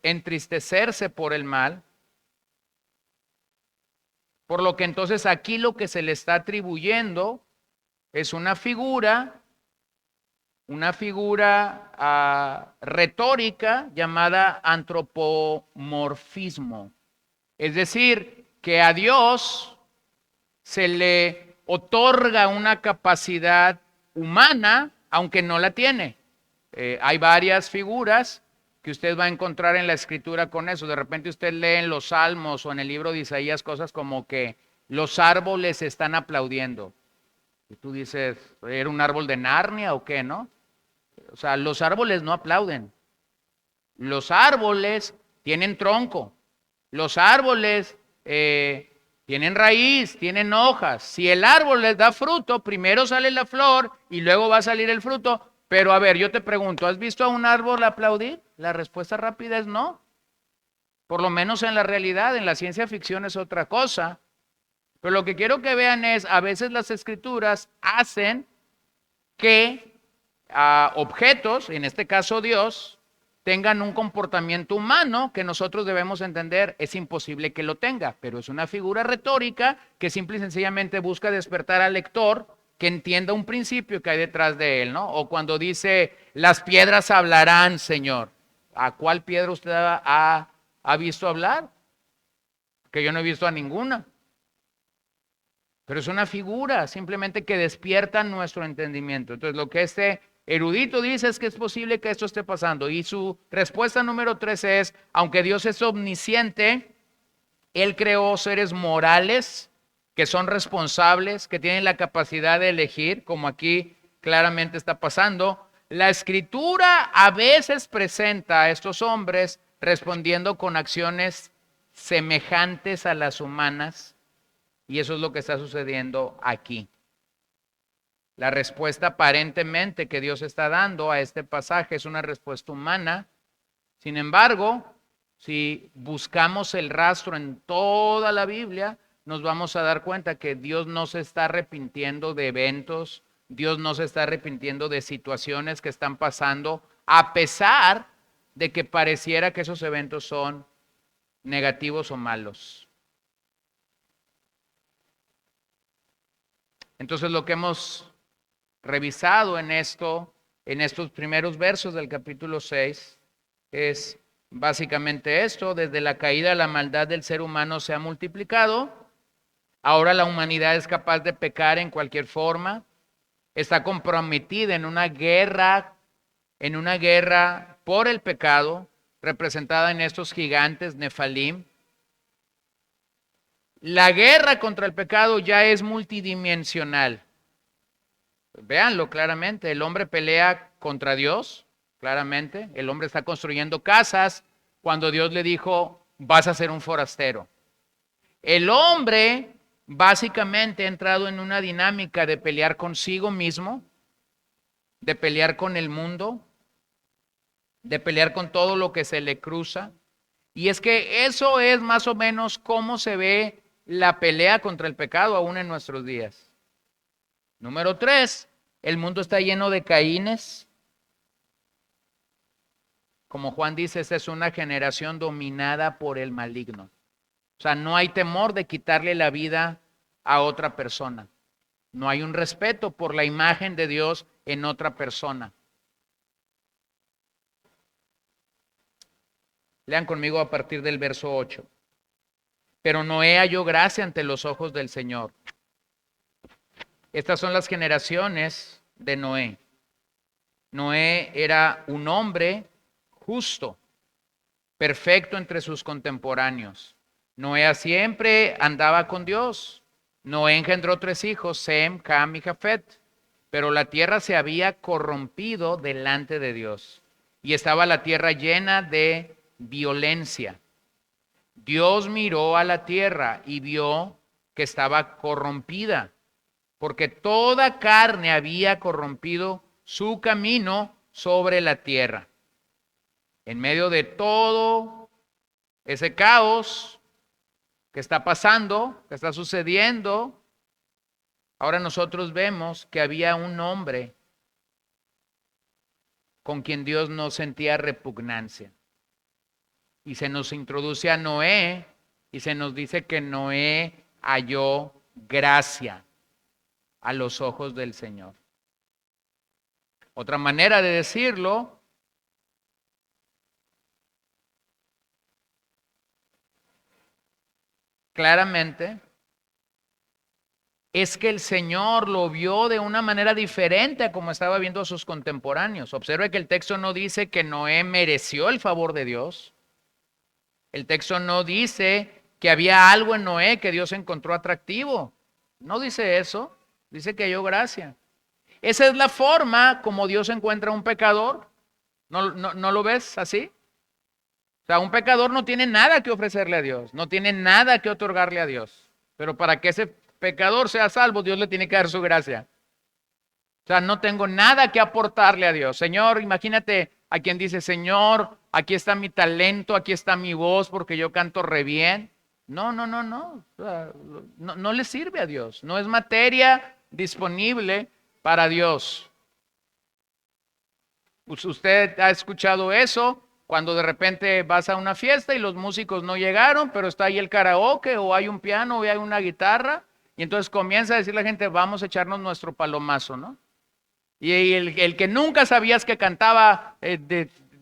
entristecerse por el mal, por lo que entonces aquí lo que se le está atribuyendo es una figura una figura retórica llamada antropomorfismo. Es decir, que a Dios se le otorga una capacidad humana, aunque no la tiene. Hay varias figuras que usted va a encontrar en la escritura con eso. De repente usted lee en los Salmos o en el libro de Isaías cosas como que los árboles están aplaudiendo. Y tú dices, ¿era un árbol de Narnia o qué, no? O sea, los árboles no aplauden. Los árboles tienen tronco. Los árboles tienen raíz, tienen hojas. Si el árbol les da fruto, primero sale la flor y luego va a salir el fruto. Pero a ver, yo te pregunto, ¿has visto a un árbol aplaudir? La respuesta rápida es no. Por lo menos en la realidad, en la ciencia ficción es otra cosa. Pero lo que quiero que vean es, a veces las escrituras hacen que objetos, en este caso Dios, tengan un comportamiento humano que nosotros debemos entender. Es imposible que lo tenga, pero es una figura retórica que simple y sencillamente busca despertar al lector que entienda un principio que hay detrás de él, ¿no? O cuando dice, las piedras hablarán, Señor. ¿A cuál piedra usted ha visto hablar? Que yo no he visto a ninguna. Pero es una figura simplemente que despierta nuestro entendimiento. Entonces, lo que este erudito dice es que es posible que esto esté pasando. Y su respuesta número 13 es, aunque Dios es omnisciente, Él creó seres morales que son responsables, que tienen la capacidad de elegir, como aquí claramente está pasando. La escritura a veces presenta a estos hombres respondiendo con acciones semejantes a las humanas, y eso es lo que está sucediendo aquí. La respuesta aparentemente que Dios está dando a este pasaje es una respuesta humana. Sin embargo, si buscamos el rastro en toda la Biblia, nos vamos a dar cuenta que Dios no se está arrepintiendo de eventos, Dios no se está arrepintiendo de situaciones que están pasando, a pesar de que pareciera que esos eventos son negativos o malos. Entonces, lo que hemos revisado en estos primeros versos del capítulo 6, es básicamente esto: desde la caída la maldad del ser humano se ha multiplicado, ahora la humanidad es capaz de pecar en cualquier forma, está comprometida en una guerra por el pecado, representada en estos gigantes Nefalim. La guerra contra el pecado ya es multidimensional. Véanlo claramente, el hombre pelea contra Dios, claramente. El hombre está construyendo casas cuando Dios le dijo, vas a ser un forastero. El hombre básicamente ha entrado en una dinámica de pelear consigo mismo, de pelear con el mundo, de pelear con todo lo que se le cruza. Y es que eso es más o menos cómo se ve la pelea contra el pecado aún en nuestros días. Número 3, el mundo está lleno de Caínes. Como Juan dice, esta es una generación dominada por el maligno. O sea, no hay temor de quitarle la vida a otra persona. No hay un respeto por la imagen de Dios en otra persona. Lean conmigo a partir del verso 8. Pero Noé halló gracia ante los ojos del Señor. Estas son las generaciones de Noé. Noé era un hombre justo, perfecto entre sus contemporáneos. Noé siempre andaba con Dios. Noé engendró 3 hijos, Sem, Cam y Jafet. Pero la tierra se había corrompido delante de Dios y estaba la tierra llena de violencia. Dios miró a la tierra y vio que estaba corrompida, porque toda carne había corrompido su camino sobre la tierra. En medio de todo ese caos que está pasando, que está sucediendo, ahora nosotros vemos que había un hombre con quien Dios no sentía repugnancia. Y se nos introduce a Noé y se nos dice que Noé halló gracia a los ojos del Señor. Otra manera de decirlo claramente es que el Señor lo vio de una manera diferente a como estaba viendo a sus contemporáneos. Observe que el texto no dice que Noé mereció el favor de Dios. El texto no dice que había algo en Noé que Dios encontró atractivo. No dice eso. Dice que halló gracia. Esa es la forma como Dios encuentra a un pecador. ¿No lo ves así? O sea, un pecador no tiene nada que ofrecerle a Dios, no tiene nada que otorgarle a Dios. Pero para que ese pecador sea salvo, Dios le tiene que dar su gracia. O sea, no tengo nada que aportarle a Dios. Señor, imagínate a quien dice, Señor, aquí está mi talento, aquí está mi voz porque yo canto re bien. No. O sea, no le sirve a Dios. No es materia disponible para Dios. Usted ha escuchado eso cuando de repente vas a una fiesta y los músicos no llegaron, pero está ahí el karaoke o hay un piano o hay una guitarra y entonces comienza a decir la gente, vamos a echarnos nuestro palomazo, ¿no? Y el que nunca sabías que cantaba,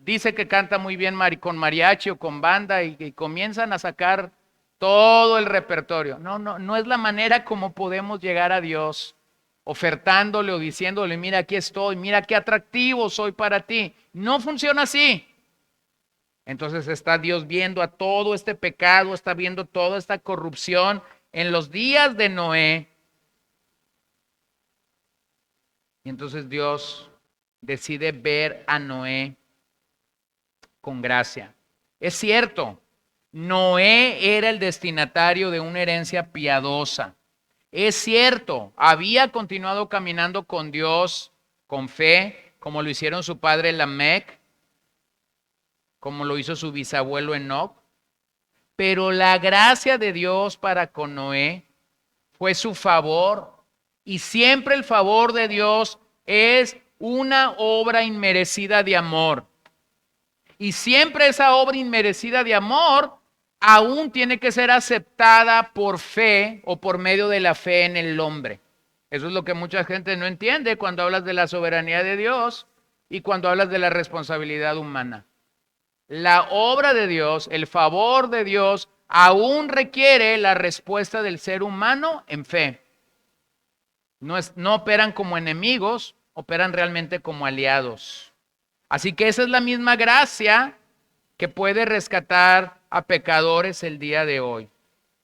dice que canta muy bien con mariachi o con banda y comienzan a sacar todo el repertorio. No es la manera como podemos llegar a Dios, ofertándole o diciéndole, mira, aquí estoy, mira qué atractivo soy para ti. No funciona así. Entonces está Dios viendo a todo este pecado, está viendo toda esta corrupción en los días de Noé. Y entonces Dios decide ver a Noé con gracia. Es cierto, Noé era el destinatario de una herencia piadosa. Es cierto, había continuado caminando con Dios con fe, como lo hicieron su padre Lamec, como lo hizo su bisabuelo Enoc. Pero la gracia de Dios para con Noé fue su favor. Y siempre el favor de Dios es una obra inmerecida de amor. Y siempre esa obra inmerecida de amor aún tiene que ser aceptada por fe o por medio de la fe en el hombre. Eso es lo que mucha gente no entiende cuando hablas de la soberanía de Dios y cuando hablas de la responsabilidad humana. La obra de Dios, el favor de Dios, aún requiere la respuesta del ser humano en fe. No operan como enemigos, operan realmente como aliados. Así que esa es la misma gracia que puede rescatar a pecadores el día de hoy.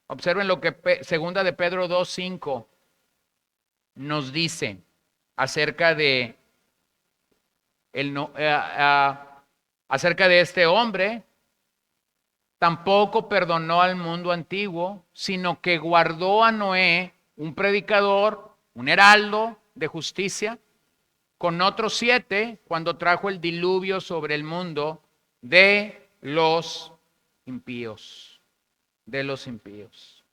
Observen lo que segunda de Pedro 2:5 nos dice acerca de acerca de este hombre. Tampoco perdonó al mundo antiguo, sino que guardó a Noé, un predicador, un heraldo de justicia, con otros 7, cuando trajo el diluvio sobre el mundo de los impíos. De los impíos.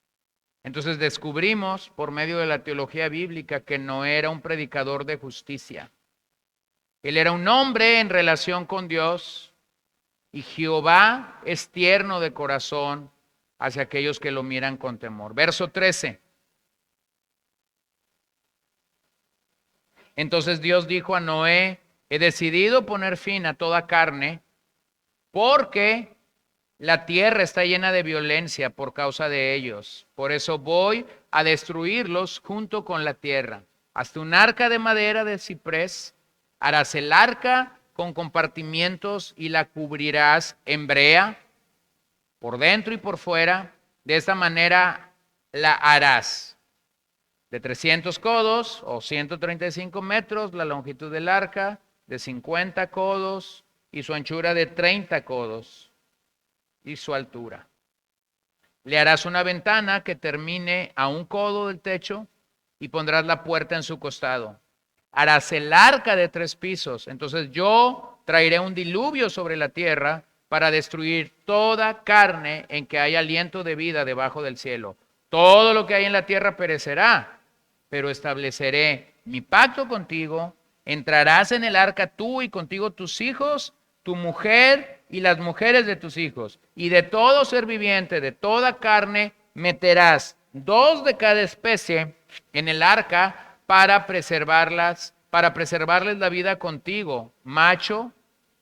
Entonces descubrimos por medio de la teología bíblica que Noé era un predicador de justicia. Él era un hombre en relación con Dios y Jehová es tierno de corazón hacia aquellos que lo miran con temor. Verso 13. Entonces Dios dijo a Noé, he decidido poner fin a toda carne porque la tierra está llena de violencia por causa de ellos. Por eso voy a destruirlos junto con la tierra. Hasta un arca de madera de ciprés, harás el arca con compartimientos y la cubrirás en brea por dentro y por fuera. De esta manera la harás. De 300 codos o 135 metros la longitud del arca, de 50 codos y su anchura de 30 codos y su altura. Le harás una ventana que termine a 1 codo del techo y pondrás la puerta en su costado. Harás el arca de 3 pisos. Entonces yo traeré un diluvio sobre la tierra para destruir toda carne en que haya aliento de vida debajo del cielo. Todo lo que hay en la tierra perecerá, pero estableceré mi pacto contigo. Entrarás en el arca tú y contigo tus hijos, tu mujer y las mujeres de tus hijos. Y de todo ser viviente, de toda carne, meterás 2 de cada especie en el arca para preservarlas para preservarles la vida contigo. Macho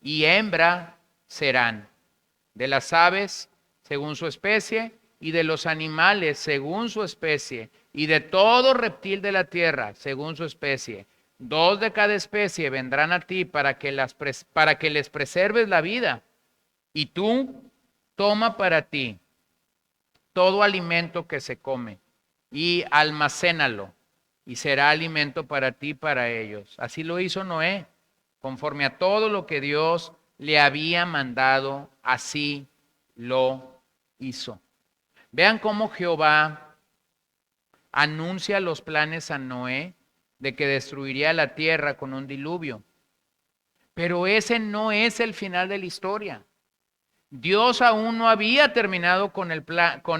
y hembra serán. De las aves, según su especie, y de los animales, según su especie, y de todo reptil de la tierra, según su especie. 2 de cada especie vendrán a ti para que les preserves la vida. Y tú toma para ti todo alimento que se come y almacénalo, y será alimento para ti y para ellos. Así lo hizo Noé, conforme a todo lo que Dios le había mandado, así lo hizo. Vean cómo Jehová anuncia los planes a Noé de que destruiría la tierra con un diluvio. Pero ese no es el final de la historia. Dios aún no había terminado con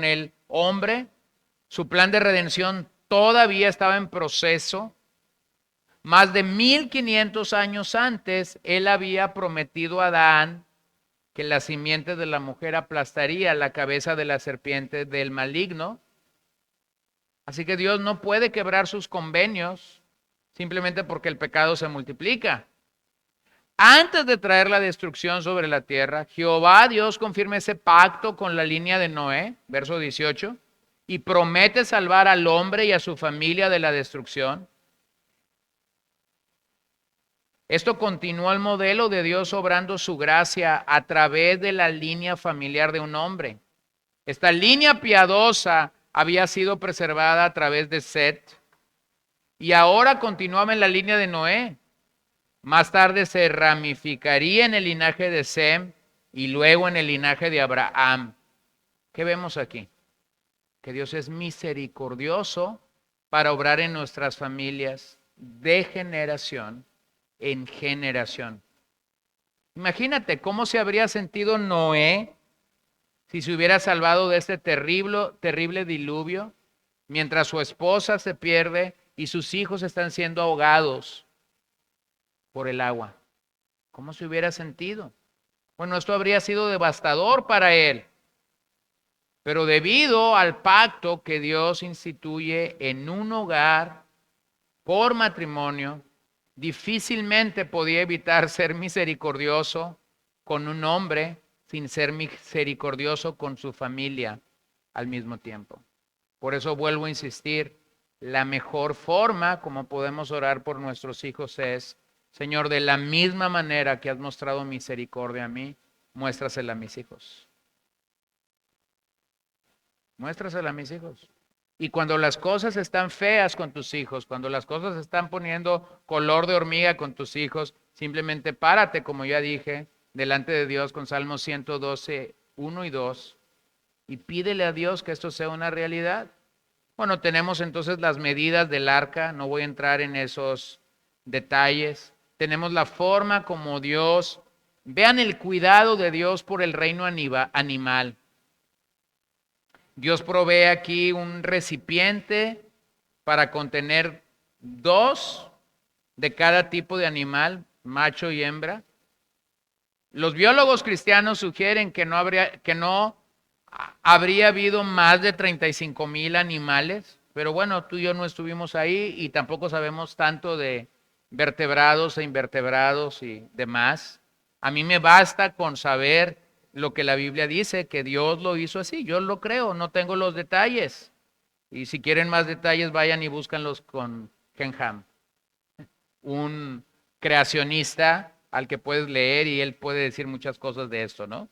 el hombre. Su plan de redención todavía estaba en proceso. Más de 1500 años antes, Él había prometido a Adán que la simiente de la mujer aplastaría la cabeza de la serpiente del maligno. Así que Dios no puede quebrar sus convenios simplemente porque el pecado se multiplica. Antes de traer la destrucción sobre la tierra, Jehová Dios confirma ese pacto con la línea de Noé, verso 18, y promete salvar al hombre y a su familia de la destrucción. Esto continúa el modelo de Dios obrando su gracia a través de la línea familiar de un hombre. Esta línea piadosa había sido preservada a través de Set y ahora continuaba en la línea de Noé. Más tarde se ramificaría en el linaje de Sem y luego en el linaje de Abraham. ¿Qué vemos aquí? Que Dios es misericordioso para obrar en nuestras familias de generación en generación. Imagínate cómo se habría sentido Noé si se hubiera salvado de este terrible diluvio, mientras su esposa se pierde y sus hijos están siendo ahogados por el agua. ¿Cómo se hubiera sentido? Bueno, esto habría sido devastador para él. Pero debido al pacto que Dios instituye en un hogar por matrimonio, difícilmente podía evitar ser misericordioso con un hombre sin ser misericordioso con su familia al mismo tiempo. Por eso vuelvo a insistir, la mejor forma como podemos orar por nuestros hijos es: Señor, de la misma manera que has mostrado misericordia a mí, muéstrasela a mis hijos. Muéstrasela a mis hijos. Y cuando las cosas están feas con tus hijos, cuando las cosas están poniendo color de hormiga con tus hijos, simplemente párate, como ya dije, delante de Dios con Salmos 112, 1 y 2, y pídele a Dios que esto sea una realidad. Bueno, tenemos entonces las medidas del arca, no voy a entrar en esos detalles. Tenemos la forma como Dios, vean el cuidado de Dios por el reino animal. Dios provee aquí un recipiente para contener 2 de cada tipo de animal, macho y hembra. Los biólogos cristianos sugieren que no habría habido más de 35,000 animales, pero bueno, tú y yo no estuvimos ahí y tampoco sabemos tanto de vertebrados e invertebrados y demás. A mí me basta con saber lo que la Biblia dice, que Dios lo hizo así. Yo lo creo, no tengo los detalles. Y si quieren más detalles, vayan y búscanlos con Ken Ham, un creacionista al que puedes leer y él puede decir muchas cosas de esto, ¿no?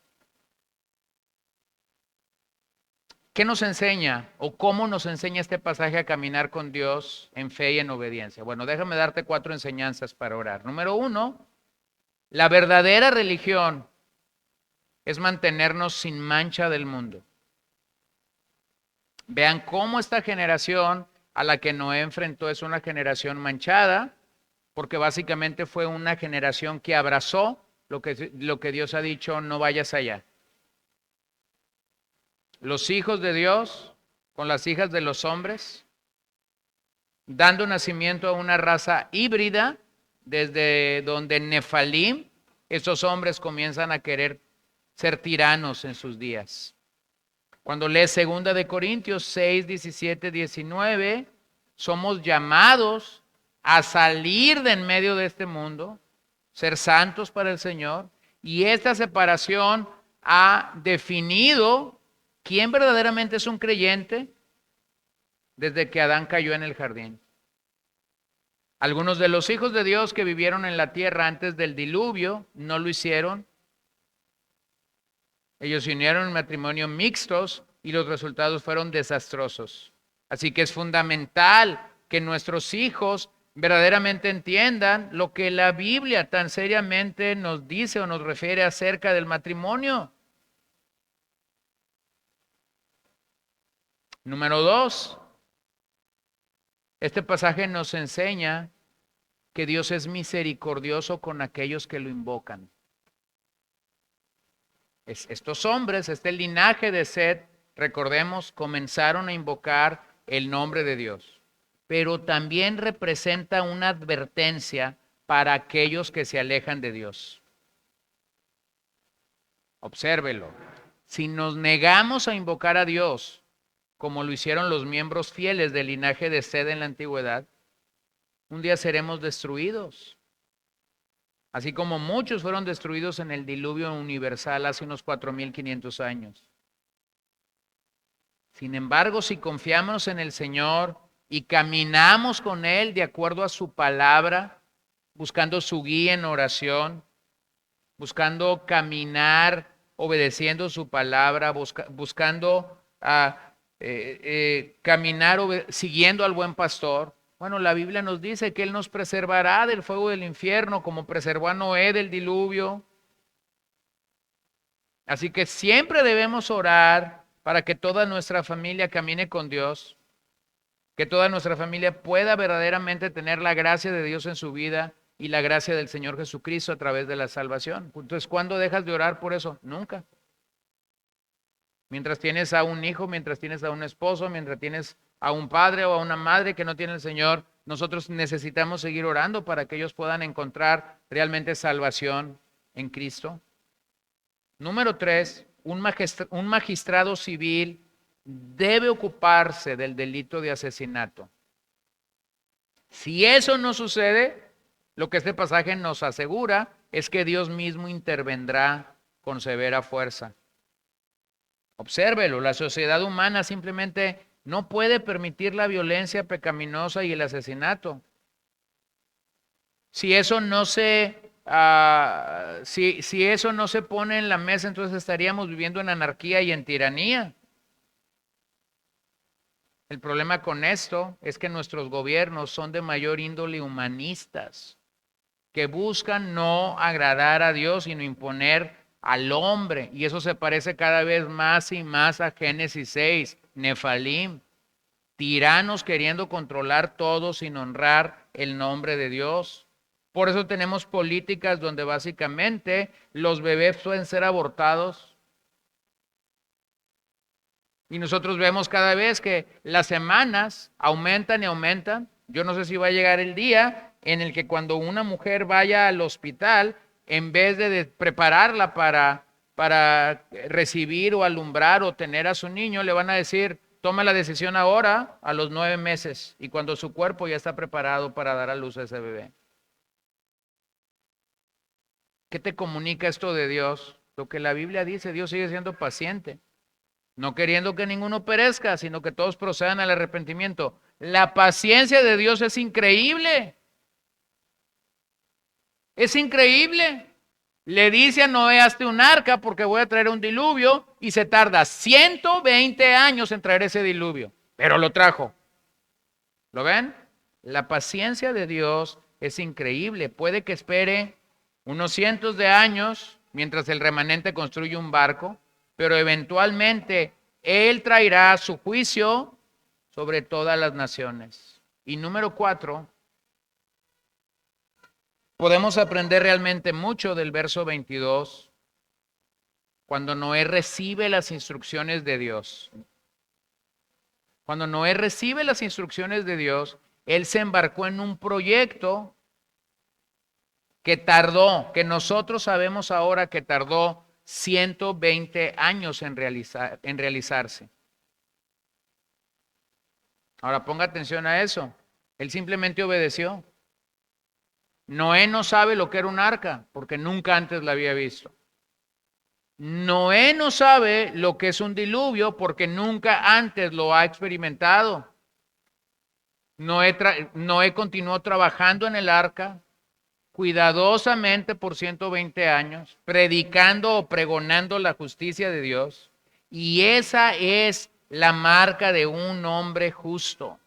¿Qué nos enseña o cómo nos enseña este pasaje a caminar con Dios en fe y en obediencia? Bueno, déjame darte 4 enseñanzas para orar. Número 1, la verdadera religión es mantenernos sin mancha del mundo. Vean cómo esta generación a la que Noé enfrentó es una generación manchada, porque básicamente fue una generación que abrazó lo que Dios ha dicho: no vayas allá. Los hijos de Dios con las hijas de los hombres, dando nacimiento a una raza híbrida, desde donde Nefalim, esos hombres comienzan a querer ser tiranos en sus días. Cuando lees 2 de Corintios 6, 17, 19, somos llamados a salir de en medio de este mundo, ser santos para el Señor. Y esta separación ha definido quién verdaderamente es un creyente desde que Adán cayó en el jardín. Algunos de los hijos de Dios que vivieron en la tierra antes del diluvio no lo hicieron. Ellos se unieron en matrimonio mixtos y los resultados fueron desastrosos. Así que es fundamental que nuestros hijos verdaderamente entiendan lo que la Biblia tan seriamente nos dice o nos refiere acerca del matrimonio. Número 2, este pasaje nos enseña que Dios es misericordioso con aquellos que lo invocan. Estos hombres, este linaje de Set, recordemos, comenzaron a invocar el nombre de Dios, pero también representa una advertencia para aquellos que se alejan de Dios. Obsérvelo. Si nos negamos a invocar a Dios, como lo hicieron los miembros fieles del linaje de Set en la antigüedad, un día seremos destruidos. Así como muchos fueron destruidos en el diluvio universal hace unos 4,500 años. Sin embargo, si confiamos en el Señor y caminamos con Él de acuerdo a su palabra, buscando su guía en oración, buscando caminar obedeciendo su palabra, buscando caminar siguiendo al buen pastor. Bueno, la Biblia nos dice que Él nos preservará del fuego del infierno, como preservó a Noé del diluvio. Así que siempre debemos orar para que toda nuestra familia camine con Dios, que toda nuestra familia pueda verdaderamente tener la gracia de Dios en su vida y la gracia del Señor Jesucristo a través de la salvación. Entonces, ¿cuándo dejas de orar por eso? Nunca. Mientras tienes a un hijo, mientras tienes a un esposo, mientras tienes a un padre o a una madre que no tiene el Señor, nosotros necesitamos seguir orando para que ellos puedan encontrar realmente salvación en Cristo. Número 3, un magistrado civil debe ocuparse del delito de asesinato. Si eso no sucede, lo que este pasaje nos asegura es que Dios mismo intervendrá con severa fuerza. Obsérvelo, la sociedad humana simplemente no puede permitir la violencia pecaminosa y el asesinato. Si eso no se si eso no se pone en la mesa, entonces estaríamos viviendo en anarquía y en tiranía. El problema con esto es que nuestros gobiernos son de mayor índole humanistas, que buscan no agradar a Dios, sino imponer al hombre. Y eso se parece cada vez más y más a Génesis 6, Nefalim, tiranos queriendo controlar todo sin honrar el nombre de Dios. Por eso tenemos políticas donde básicamente los bebés pueden ser abortados. Y nosotros vemos cada vez que las semanas aumentan y aumentan. Yo no sé si va a llegar el día en el que cuando una mujer vaya al hospital, en vez de prepararla para recibir o alumbrar o tener a su niño, le van a decir, toma la decisión ahora, a los 9 meses, y cuando su cuerpo ya está preparado para dar a luz a ese bebé. ¿Qué te comunica esto de Dios? Lo que la Biblia dice, Dios sigue siendo paciente, no queriendo que ninguno perezca, sino que todos procedan al arrepentimiento. La paciencia de Dios es increíble. Es increíble. Le dice a Noé, hazte un arca porque voy a traer un diluvio, y se tarda 120 años en traer ese diluvio, pero lo trajo. ¿Lo ven? La paciencia de Dios es increíble. Puede que espere unos cientos de años mientras el remanente construye un barco, pero eventualmente Él traerá su juicio sobre todas las naciones. Y número 4, podemos aprender realmente mucho del verso 22, cuando Noé recibe las instrucciones de Dios. Cuando Noé recibe las instrucciones de Dios, él se embarcó en un proyecto que tardó, que nosotros sabemos ahora que tardó 120 años en realizarse. Ahora ponga atención a eso. Él simplemente obedeció. Noé no sabe lo que era un arca, porque nunca antes la había visto. Noé no sabe lo que es un diluvio, porque nunca antes lo ha experimentado. Noé continuó trabajando en el arca cuidadosamente por 120 años, predicando o pregonando la justicia de Dios. Y esa es la marca de un hombre justo.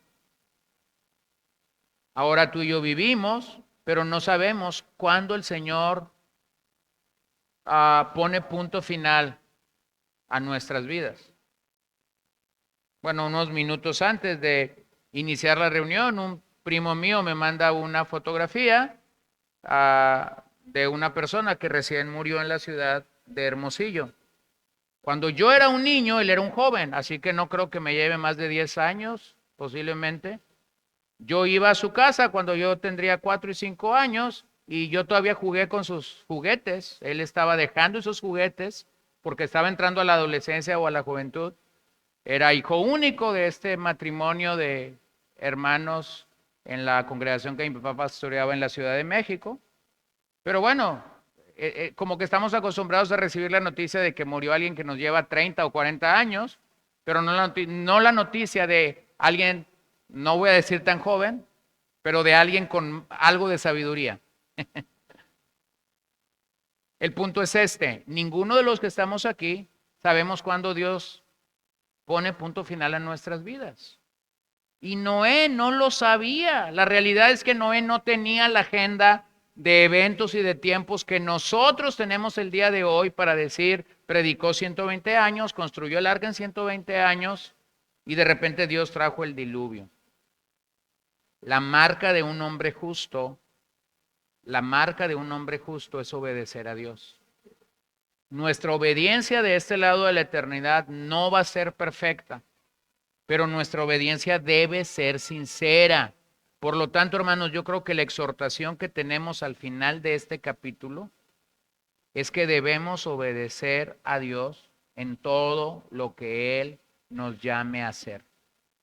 Ahora tú y yo vivimos, pero no sabemos cuándo el Señor pone punto final a nuestras vidas. Bueno, unos minutos antes de iniciar la reunión, un primo mío me manda una fotografía de una persona que recién murió en la ciudad de Hermosillo. Cuando yo era un niño, él era un joven, así que no creo que me lleve más de 10 años, posiblemente. Yo iba a su casa cuando yo tendría 4 y 5 años y yo todavía jugué con sus juguetes. Él estaba dejando esos juguetes porque estaba entrando a la adolescencia o a la juventud. Era hijo único de este matrimonio de hermanos en la congregación que mi papá pastoreaba en la Ciudad de México. Pero bueno, como que estamos acostumbrados a recibir la noticia de que murió alguien que nos lleva 30 o 40 años, pero no la noticia de alguien, no voy a decir tan joven, pero de alguien con algo de sabiduría. El punto es este, ninguno de los que estamos aquí sabemos cuándo Dios pone punto final a nuestras vidas. Y Noé no lo sabía. La realidad es que Noé no tenía la agenda de eventos y de tiempos que nosotros tenemos el día de hoy para decir, predicó 120 años, construyó el arca en 120 años y de repente Dios trajo el diluvio. La marca de un hombre justo, la marca de un hombre justo es obedecer a Dios. Nuestra obediencia de este lado de la eternidad no va a ser perfecta, pero nuestra obediencia debe ser sincera. Por lo tanto, hermanos, yo creo que la exhortación que tenemos al final de este capítulo es que debemos obedecer a Dios en todo lo que Él nos llame a hacer.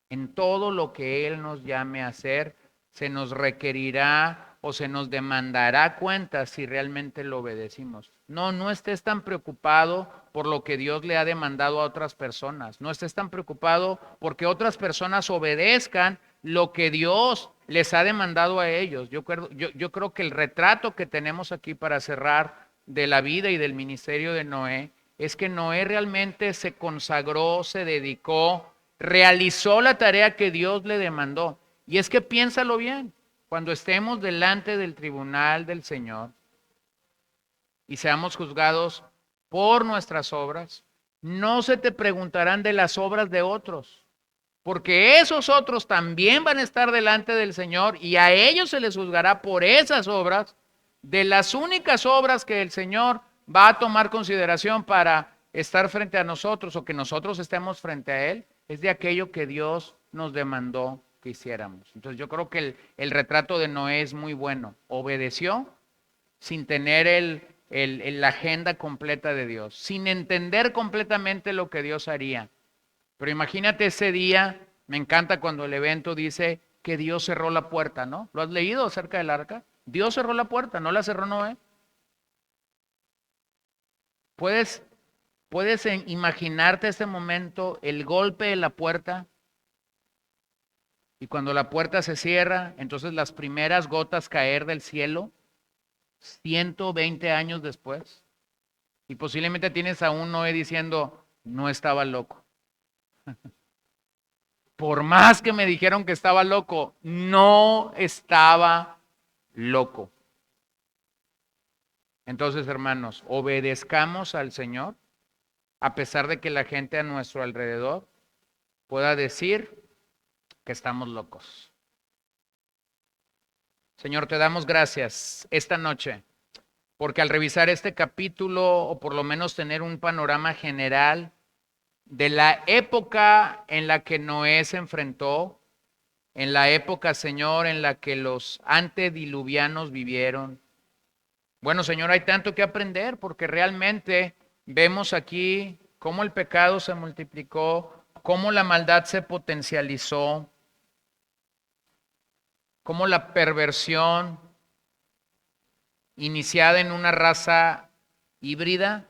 En todo lo que Él nos llame a hacer, se nos requerirá o se nos demandará cuentas si realmente lo obedecimos. No estés tan preocupado por lo que Dios le ha demandado a otras personas. No estés tan preocupado porque otras personas obedezcan lo que Dios les ha demandado a ellos. Yo creo que el retrato que tenemos aquí para cerrar de la vida y del ministerio de Noé es que Noé realmente se consagró, se dedicó, realizó la tarea que Dios le demandó. Y es que piénsalo bien, cuando estemos delante del tribunal del Señor y seamos juzgados por nuestras obras, no se te preguntarán de las obras de otros, porque esos otros también van a estar delante del Señor y a ellos se les juzgará por esas obras. De las únicas obras que el Señor va a tomar consideración para estar frente a nosotros o que nosotros estemos frente a Él, es de aquello que Dios nos demandó que hiciéramos. Entonces yo creo que el retrato de Noé es muy bueno. Obedeció sin tener la agenda completa de Dios, sin entender completamente lo que Dios haría. Pero imagínate ese día, me encanta cuando el evento dice que Dios cerró la puerta, ¿no? ¿Lo has leído acerca del arca? Dios cerró la puerta, no la cerró Noé. ¿Puedes, puedes imaginarte ese momento, el golpe de la puerta? Y cuando la puerta se cierra, entonces las primeras gotas caer del cielo, 120 años después. Y posiblemente tienes a un Noé diciendo, no estaba loco. Por más que me dijeron que estaba loco, no estaba loco. Entonces, hermanos, obedezcamos al Señor, a pesar de que la gente a nuestro alrededor pueda decir que estamos locos. Señor, te damos gracias esta noche, porque al revisar este capítulo, o por lo menos tener un panorama general de la época en la que Noé se enfrentó, en la época, Señor, en la que los antediluvianos vivieron. Bueno, Señor, hay tanto que aprender porque realmente vemos aquí cómo el pecado se multiplicó, cómo la maldad se potencializó, cómo la perversión iniciada en una raza híbrida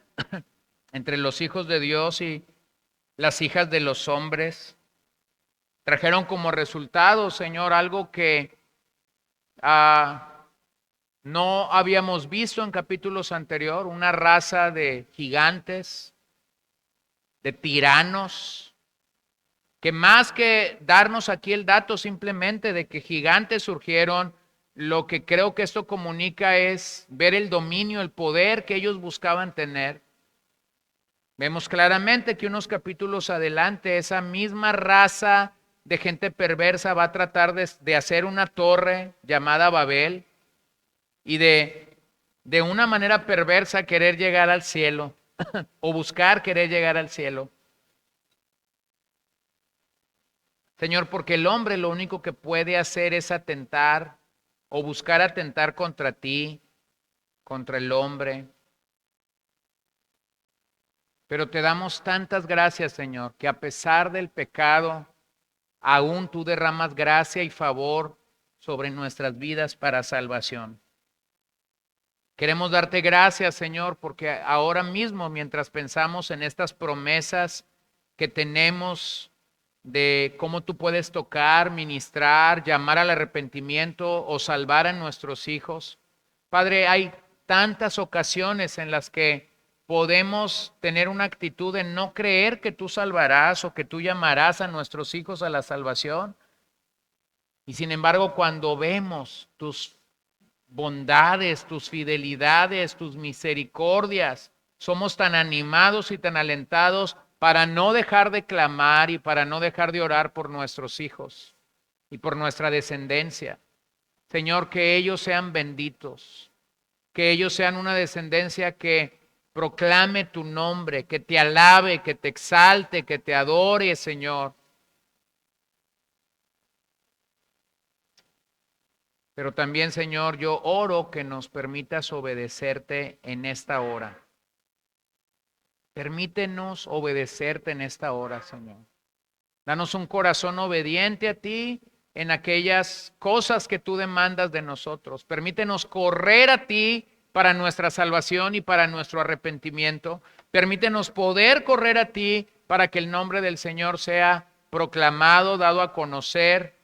entre los hijos de Dios y las hijas de los hombres. Trajeron como resultado, Señor, algo que no habíamos visto en capítulos anteriores, una raza de gigantes, de tiranos, que más que darnos aquí el dato simplemente de que gigantes surgieron, lo que creo que esto comunica es ver el dominio, el poder que ellos buscaban tener. Vemos claramente que unos capítulos adelante esa misma raza de gente perversa va a tratar de hacer una torre llamada Babel y de una manera perversa querer llegar al cielo o buscar querer llegar al cielo. Señor, porque el hombre lo único que puede hacer es atentar o buscar atentar contra ti, contra el hombre. Pero te damos tantas gracias, Señor, que a pesar del pecado, aún tú derramas gracia y favor sobre nuestras vidas para salvación. Queremos darte gracias, Señor, porque ahora mismo, mientras pensamos en estas promesas que tenemos de cómo tú puedes tocar, ministrar, llamar al arrepentimiento o salvar a nuestros hijos, Padre, hay tantas ocasiones en las que podemos tener una actitud de no creer que tú salvarás o que tú llamarás a nuestros hijos a la salvación. Y sin embargo, cuando vemos tus bondades, tus fidelidades, tus misericordias, somos tan animados y tan alentados para no dejar de clamar y para no dejar de orar por nuestros hijos y por nuestra descendencia. Señor, que ellos sean benditos, que ellos sean una descendencia que proclame tu nombre, que te alabe, que te exalte, que te adore, Señor. Pero también, Señor, yo oro que nos permitas obedecerte en esta hora. Permítenos obedecerte en esta hora, Señor. Danos un corazón obediente a ti en aquellas cosas que tú demandas de nosotros. Permítenos correr a ti para nuestra salvación y para nuestro arrepentimiento. Permítenos poder correr a ti para que el nombre del Señor sea proclamado, dado a conocer,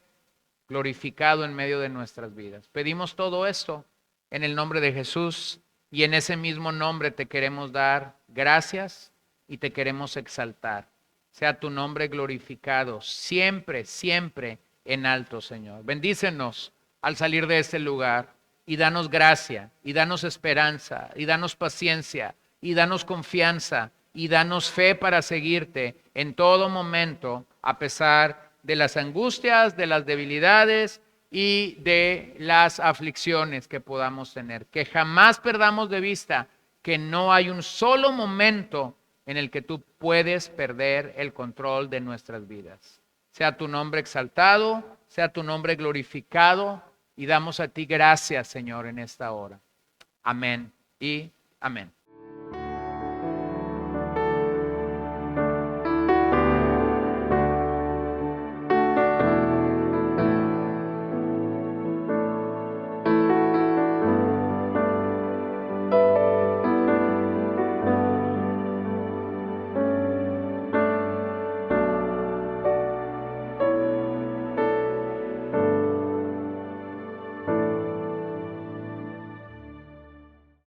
glorificado en medio de nuestras vidas. Pedimos todo esto en el nombre de Jesús y en ese mismo nombre te queremos dar gracias y te queremos exaltar. Sea tu nombre glorificado siempre, siempre en alto, Señor. Bendícenos al salir de este lugar y danos gracia y danos esperanza y danos paciencia y danos confianza y danos fe para seguirte en todo momento a pesar de las angustias, de las debilidades y de las aflicciones que podamos tener. Que jamás perdamos de vista que no hay un solo momento en el que tú puedes perder el control de nuestras vidas. Sea tu nombre exaltado, sea tu nombre glorificado y damos a ti gracias, Señor, en esta hora. Amén y amén.